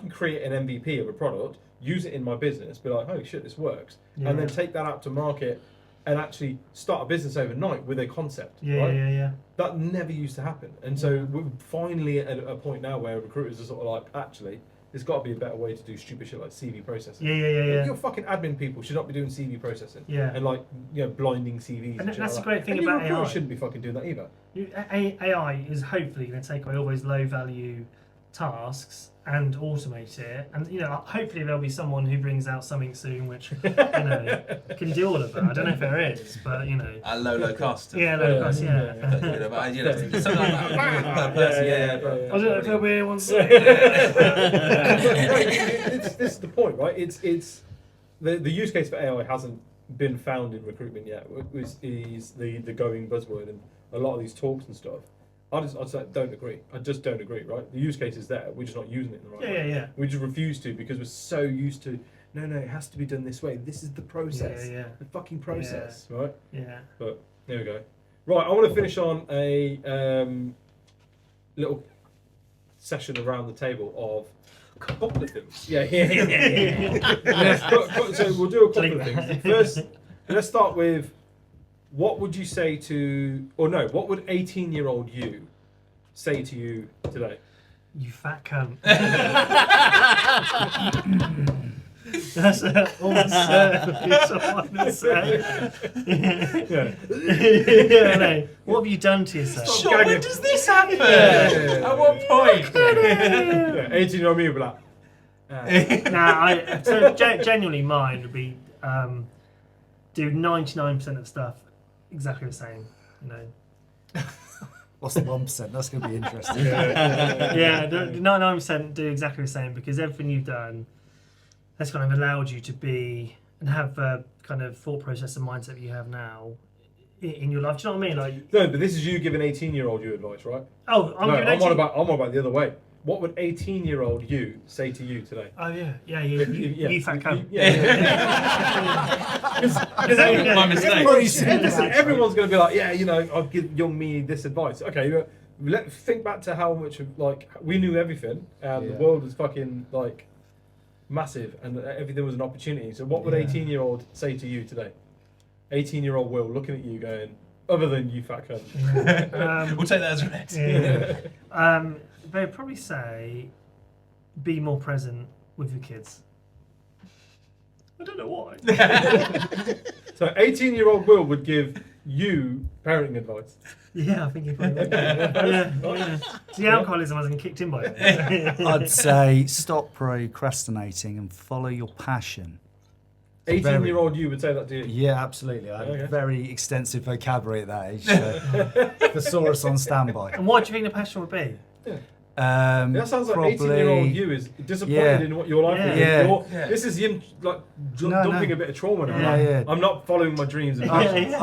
Speaker 2: create an MVP of a product, use it in my business, be like, holy shit, this works, and then take that out to market and actually start a business overnight with a concept.
Speaker 3: Yeah.
Speaker 2: That never used to happen, and so we're finally at a point now where recruiters are sort of like, actually, there's got to be a better way to do stupid shit like CV processing.
Speaker 3: Yeah.
Speaker 2: Your fucking admin people should not be doing CV processing.
Speaker 3: Yeah.
Speaker 2: And like, blinding CVs.
Speaker 3: And
Speaker 2: shit
Speaker 3: that's
Speaker 2: like
Speaker 3: the great thing
Speaker 2: and
Speaker 3: about
Speaker 2: your recruiter
Speaker 3: AI.
Speaker 2: shouldn't be fucking doing that either.
Speaker 3: AI is hopefully going to take away all those low value tasks and automate it, and hopefully there'll be someone who brings out something soon which can do all of that. I don't know if there is, but
Speaker 1: at low cost.
Speaker 3: low cost,
Speaker 1: But, something like that per person.
Speaker 3: I don't know if there'll be anyone
Speaker 2: This is the point, right? It's the use case for AI hasn't been found in recruitment yet. Is the going buzzword, and a lot of these talks and stuff. I don't agree. I just don't agree, right? The use case is there. We're just not using it in the right way.
Speaker 3: Yeah.
Speaker 2: We just refuse to because we're so used to, no, it has to be done this way. This is the process.
Speaker 3: Yeah.
Speaker 2: The fucking process, right?
Speaker 3: Yeah.
Speaker 2: But there we go. Right, I want to finish on a little session around the table of a couple of things. Yeah. So we'll do a couple of things. First, let's start with, what would you say to, or no, what would 18-year-old you say to you today?
Speaker 3: You fat cunt. That's almost certainly someone would say. What have you done to yourself?
Speaker 1: Sure, when does this happen? At what point?
Speaker 2: 18-year-old me would be like,
Speaker 3: So genuinely mine would be do 99% of stuff exactly the same,
Speaker 7: What's the 1%? That's going to be interesting.
Speaker 3: the 99% do exactly the same, because everything you've done has kind of allowed you to be and have the kind of thought process and mindset that you have now in your life. Do you know what I mean? Like,
Speaker 2: no, but this is you giving 18-year-old you advice, right?
Speaker 3: Oh, I'm
Speaker 2: on about the other way. What would 18-year-old you say to you today?
Speaker 3: Oh yeah, you fat cunt.
Speaker 1: My mistake.
Speaker 2: Listen, everyone's going to be like, I'll give young me this advice. Okay, think back to how much we knew everything. The world was fucking massive, and everything was an opportunity. So what would 18-year-old say to you today? 18-year-old Will looking at you going, other than you fat cunt.
Speaker 1: We'll take that as read.
Speaker 3: They'd probably say, be more present with your kids. I don't know why.
Speaker 2: So 18-year-old Will would give you parenting advice.
Speaker 3: Yeah, I think he probably would. Yeah. So the alcoholism hasn't kicked in by then.
Speaker 7: I'd say stop procrastinating and follow your passion.
Speaker 2: 18-year-old you would say that to you?
Speaker 7: Yeah, absolutely. I had very extensive vocabulary at that age. So thesaurus on standby.
Speaker 3: And what do you think the passion would be?
Speaker 2: That sounds like 18-year-old you is disappointed in what your life is. This is him dumping a bit of trauma now. I'm not following my dreams. And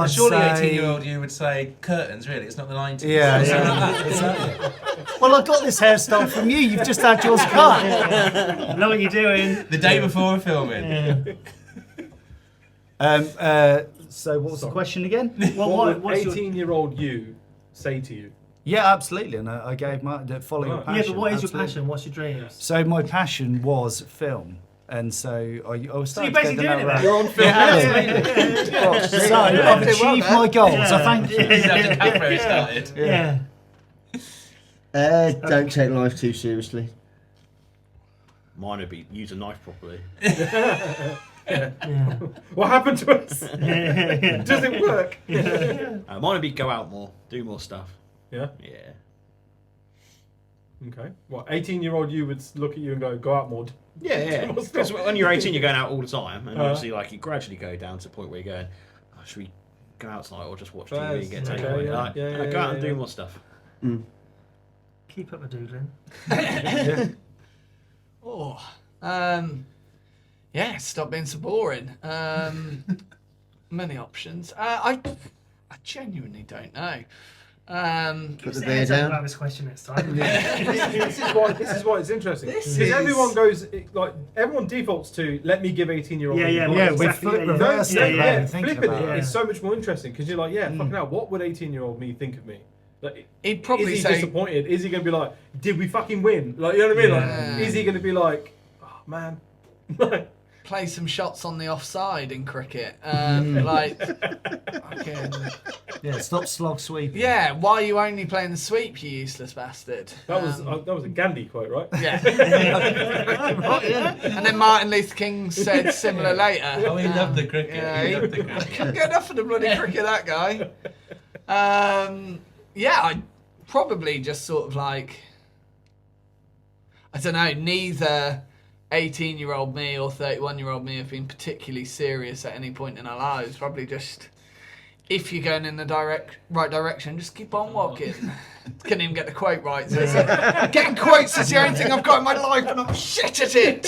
Speaker 1: surely 18-year-old you would say curtains, really. It's not the 90s.
Speaker 7: Exactly. Well, I got this hairstyle from you. You've just had yours cut.
Speaker 3: I know what you're doing.
Speaker 1: The day before filming.
Speaker 7: So what was the question again?
Speaker 2: What would 18-year-old you say to you?
Speaker 7: Yeah, absolutely. And I gave my follow your passion.
Speaker 3: Yeah, but what is your passion? What's your dreams?
Speaker 7: So my passion was film. And so I was
Speaker 3: So you're
Speaker 7: starting to
Speaker 3: basically
Speaker 7: go
Speaker 3: doing
Speaker 7: down
Speaker 3: it
Speaker 7: that
Speaker 3: then?
Speaker 7: route.
Speaker 2: You're on film.
Speaker 7: So I've achieved my goals, so thank you.
Speaker 1: You didn't have to cap where it started.
Speaker 6: Don't take life too seriously.
Speaker 4: Mine would be use a knife properly.
Speaker 2: What happened to us? Does it work?
Speaker 4: Mine would be go out more, do more stuff.
Speaker 2: Yeah?
Speaker 4: Yeah.
Speaker 2: Okay. What, 18-year-old you would look at you and go out more?
Speaker 4: Yeah. Because when you're 18, you're going out all the time, and obviously, you gradually go down to the point where you're going, should we go out tonight or just watch TV and get takeaway? Go out and do more stuff.
Speaker 3: Keep up the doodling.
Speaker 5: Stop being so boring. Many options. I genuinely don't know.
Speaker 6: Put the beer down.
Speaker 3: About this question next time.
Speaker 2: This is why it's interesting. Because everyone everyone defaults to let me give 18-year-old. Flip it. It's so much more interesting because you're like, fucking hell, what would 18-year-old me think of me?
Speaker 5: He'd probably
Speaker 2: is he
Speaker 5: say
Speaker 2: disappointed? Is he going to be like, did we fucking win? You know what I mean? Is he going to be like, oh man,
Speaker 5: play some shots on the offside in cricket. Like, fucking,
Speaker 7: Yeah, stop slog sweeping.
Speaker 5: yeah, why are you only playing the sweep, you useless bastard?
Speaker 2: That was a Gandhi quote, right?
Speaker 5: Yeah. And then Martin Luther King said similar later.
Speaker 1: Oh, he loved the cricket.
Speaker 5: Yeah,
Speaker 1: He loved the
Speaker 5: I
Speaker 1: cricket.
Speaker 5: couldn't get enough of the bloody cricket, that guy. Yeah, I probably just sort of like, I don't know, neither 18-year-old me or 31-year-old me have been particularly serious at any point in our lives. Probably just, if you're going in the right direction, just keep on walking. Couldn't even get the quote right. So getting quotes is the only thing I've got in my life, and I'm shit at it.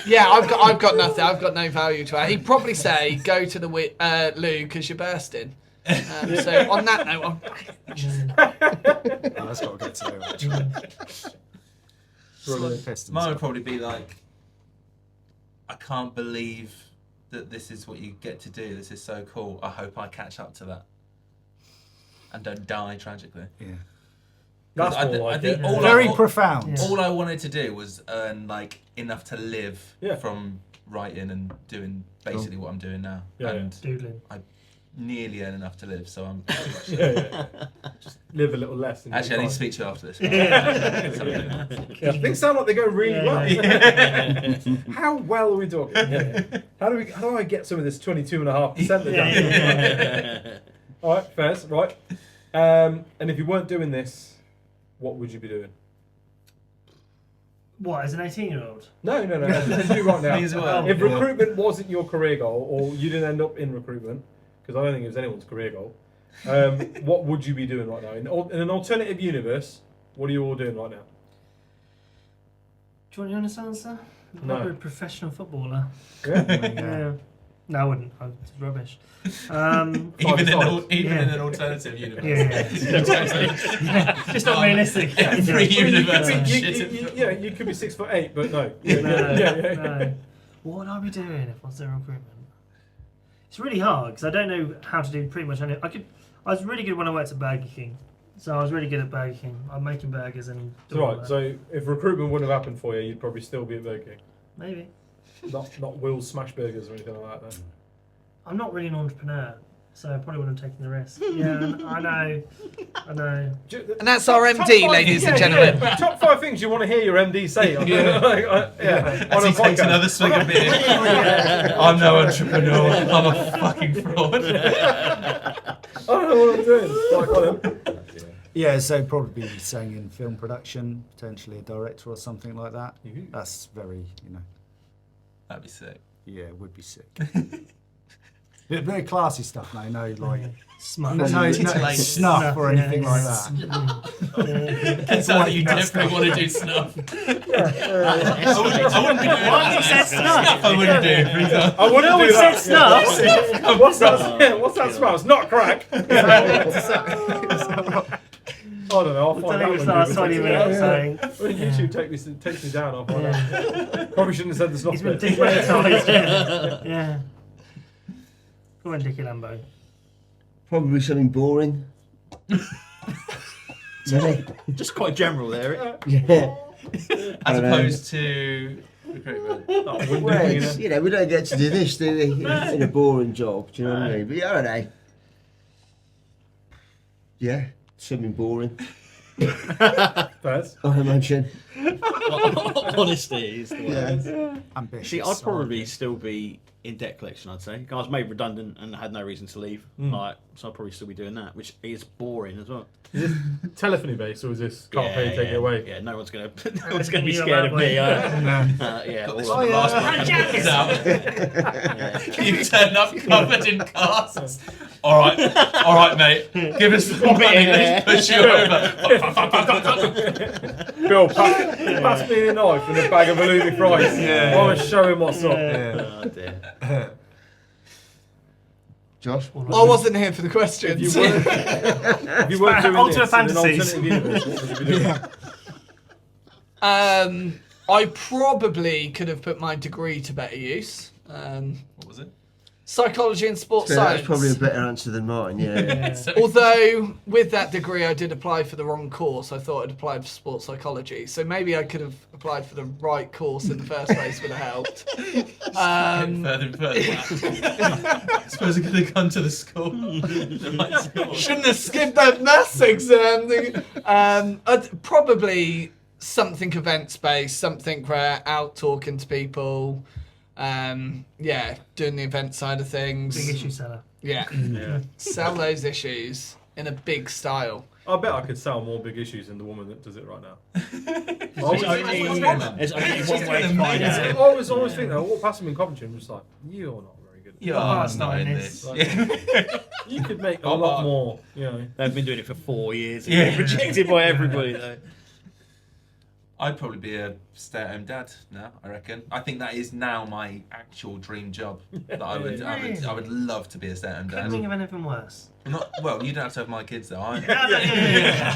Speaker 5: Yeah, I've got nothing. I've got no value to add. He'd probably say, go to the loo because you're bursting. So on that note,
Speaker 7: That's got to get to there, actually.
Speaker 1: Mine would probably be like, I can't believe that this is what you get to do. This is so cool. I hope I catch up to that and don't die tragically.
Speaker 7: Yeah.
Speaker 2: That's more like it.
Speaker 7: Very profound.
Speaker 1: All I wanted to do was earn like enough to live
Speaker 2: Yeah.
Speaker 1: from writing and doing basically what I'm doing now.
Speaker 2: Yeah,
Speaker 1: and
Speaker 3: Doodling.
Speaker 1: I nearly earn enough to live, so I'm
Speaker 2: Just live a little less.
Speaker 1: actually I need to speak to you after this.
Speaker 2: Yeah, things sound like they go really well. How well are we talking? How do I get some of this 22.5% that down? All right, fair, right. And if you weren't doing this, what would you be doing?
Speaker 3: What, as an 18-year-old?
Speaker 2: No. As you right now.
Speaker 1: Me as well.
Speaker 2: If recruitment wasn't your career goal, or you didn't end up in recruitment, because I don't think it was anyone's career goal, what would you be doing right now? In an alternative universe, what are you all doing right now?
Speaker 3: Do you want your honest answer?
Speaker 2: No.
Speaker 3: I'd be a professional footballer.
Speaker 2: Yeah?
Speaker 3: Yeah. No, I wouldn't. It's rubbish.
Speaker 1: Even in an alternative universe.
Speaker 3: Yeah. Just not realistic.
Speaker 1: Every universe and shit.
Speaker 2: You could be 6'8", but no.
Speaker 3: No. What would I be doing if I was doing recruitment? It's really hard because I don't know how to do pretty much anything. I was really good when I worked at Burger King. So I was really good at Burger King. I'm making burgers and doing all
Speaker 2: Right,
Speaker 3: that.
Speaker 2: so if recruitment wouldn't have happened for you, you'd probably still be at Burger King.
Speaker 3: Maybe.
Speaker 2: Not Will's Smash Burgers or anything like that, then.
Speaker 3: I'm not really an entrepreneur, so I probably wouldn't have taken the risk. Yeah, I know.
Speaker 5: and that's our MD, ladies and gentlemen.
Speaker 2: Top 5 things you want to hear your MD say. On
Speaker 1: As he takes another swig of beer. I'm no entrepreneur. I'm a fucking fraud.
Speaker 2: I don't know what I'm doing.
Speaker 7: Yeah, so probably saying in film production, potentially a director or something like that. That's very,
Speaker 1: That'd be sick.
Speaker 7: yeah, it would be sick. Very classy stuff now, no like
Speaker 3: Smart.
Speaker 7: no snuff or anything like that.
Speaker 1: It sounds like you definitely want to do snuff. I wouldn't be doing
Speaker 3: Why you said snuff?
Speaker 1: I wouldn't do it.
Speaker 2: I wouldn't do
Speaker 3: said
Speaker 2: that.
Speaker 3: snuff.
Speaker 2: What's that smell? It's not crack. I don't know. I'll find out.
Speaker 3: It was last 20 minutes saying.
Speaker 2: When YouTube takes me down, I'll find out. Probably shouldn't have said the snuff
Speaker 3: He's been
Speaker 2: bit.
Speaker 3: demonetised. Yeah. Go on, Dickie Lambo.
Speaker 6: Probably something boring. Really?
Speaker 4: Just quite general there.
Speaker 6: Yeah.
Speaker 1: As opposed to recruitment.
Speaker 2: Oh, wouldn't
Speaker 6: Well,
Speaker 2: do it,
Speaker 6: it's, we don't get to do this, do we? It's in a boring job, do you know what I mean? But yeah, I don't know. Yeah, something boring,
Speaker 2: Fairs.
Speaker 6: I imagine.
Speaker 4: Honesty is the word.
Speaker 6: Yeah.
Speaker 7: Ambitious.
Speaker 4: See, I'd probably still be in debt collection, I'd say. I was made redundant and had no reason to leave. So I'd probably still be doing that, which is boring as well.
Speaker 2: Is this telephony based or is this can't pay, take it away?
Speaker 4: Yeah, no one's gonna be scared of me. Yeah.
Speaker 1: Got this
Speaker 4: all
Speaker 1: from the last one. You turn up covered in casts. All right, mate. Give us some money. Let's push you over.
Speaker 2: Bill, pass me a knife and a bag of halloumi fries. I want to show him what's up.
Speaker 4: Oh, dear.
Speaker 6: Josh?
Speaker 5: I wasn't here for the questions.
Speaker 2: If you weren't doing
Speaker 3: Alternate
Speaker 2: this
Speaker 3: fantasies.
Speaker 2: in an alternative universe, what would you be doing?
Speaker 5: I probably could have put my degree to better use.
Speaker 1: What was it?
Speaker 5: Psychology and sports
Speaker 6: So
Speaker 5: science.
Speaker 6: that's probably a better answer than mine. Yeah.
Speaker 5: Although, with that degree, I did apply for the wrong course. I thought I'd applied for sports psychology. So maybe I could have applied for the right course in the first place would have helped.
Speaker 1: Further and further. I suppose I could have gone to the school. The right school.
Speaker 5: Shouldn't have skipped that maths exam. I'd probably something events-based, something where out talking to people. Doing the event side of things.
Speaker 3: Big issue seller.
Speaker 5: Yeah. Sell those issues in a big style.
Speaker 2: I bet I could sell more big issues than the woman that does it right now.
Speaker 4: There's only one way to find
Speaker 2: I
Speaker 4: out.
Speaker 2: always think that. I walk past him in Coventry and I'm just like, you're not very good.
Speaker 1: You're
Speaker 3: that's
Speaker 1: not
Speaker 3: not
Speaker 1: in
Speaker 3: in
Speaker 1: this.
Speaker 2: Like, you could make a lot more, you know.
Speaker 4: They've been doing it for 4 years.
Speaker 1: Yeah.
Speaker 4: Yeah. Rejected by everybody though.
Speaker 1: I'd probably be a stay-at-home dad now, I reckon. I think that is now my actual dream job. That I would love to be a stay-at-home
Speaker 3: Couldn't
Speaker 1: dad.
Speaker 3: think of anything worse.
Speaker 1: Well, you don't have to have my kids though.
Speaker 3: Yeah.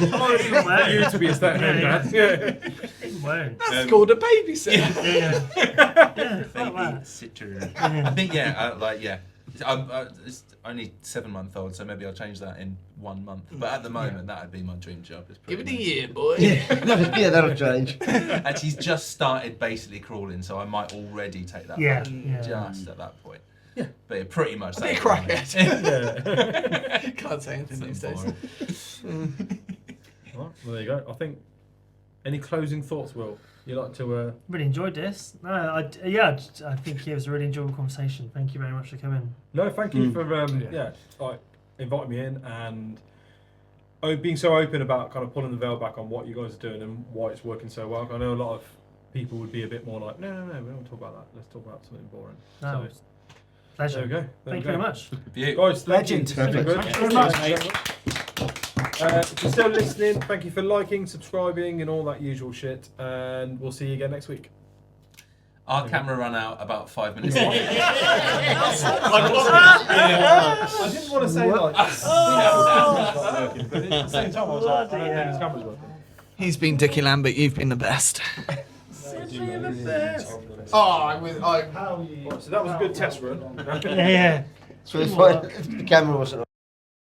Speaker 2: You to be a stay-at-home dad. Yeah.
Speaker 3: It won't.
Speaker 5: That's called a babysitter.
Speaker 3: Yeah.
Speaker 1: Sitter. I think it's only 7-month-old, so maybe I'll change that in 1 month. But at the moment, that would be my dream job.
Speaker 5: Give it a year, boy.
Speaker 6: Yeah, that'll change.
Speaker 1: And she's just started basically crawling, so I might already take that.
Speaker 3: Yeah.
Speaker 1: Just at that point. Yeah. But it pretty much.
Speaker 5: A bit crackhead. Can't say anything these days.
Speaker 2: Well, there you go. I think. Any closing thoughts, Will? You like to?
Speaker 3: Really enjoyed this. No, I think it was a really enjoyable conversation. Thank you very much for coming.
Speaker 2: No, thank you for inviting me in and being so open about kind of pulling the veil back on what you guys are doing and why it's working so well. I know a lot of people would be a bit more like, no, we don't talk about that. Let's talk about something boring.
Speaker 3: No,
Speaker 2: So,
Speaker 3: pleasure.
Speaker 2: there we go.
Speaker 3: Thank you very much.
Speaker 2: Guys, thank you.
Speaker 7: Legend.
Speaker 2: Thank you
Speaker 6: Perfect.
Speaker 2: very much. If you're still listening, thank you for liking, subscribing, and all that usual shit. And we'll see you again next week.
Speaker 1: Our camera ran out about 5 minutes ago.
Speaker 2: I didn't want to say like, but at the same time, I was like, I don't think his camera's working.
Speaker 5: He's been Dickie Lambert. You've been the best.
Speaker 2: So that was a good test run.
Speaker 3: Yeah.
Speaker 6: So if the camera wasn't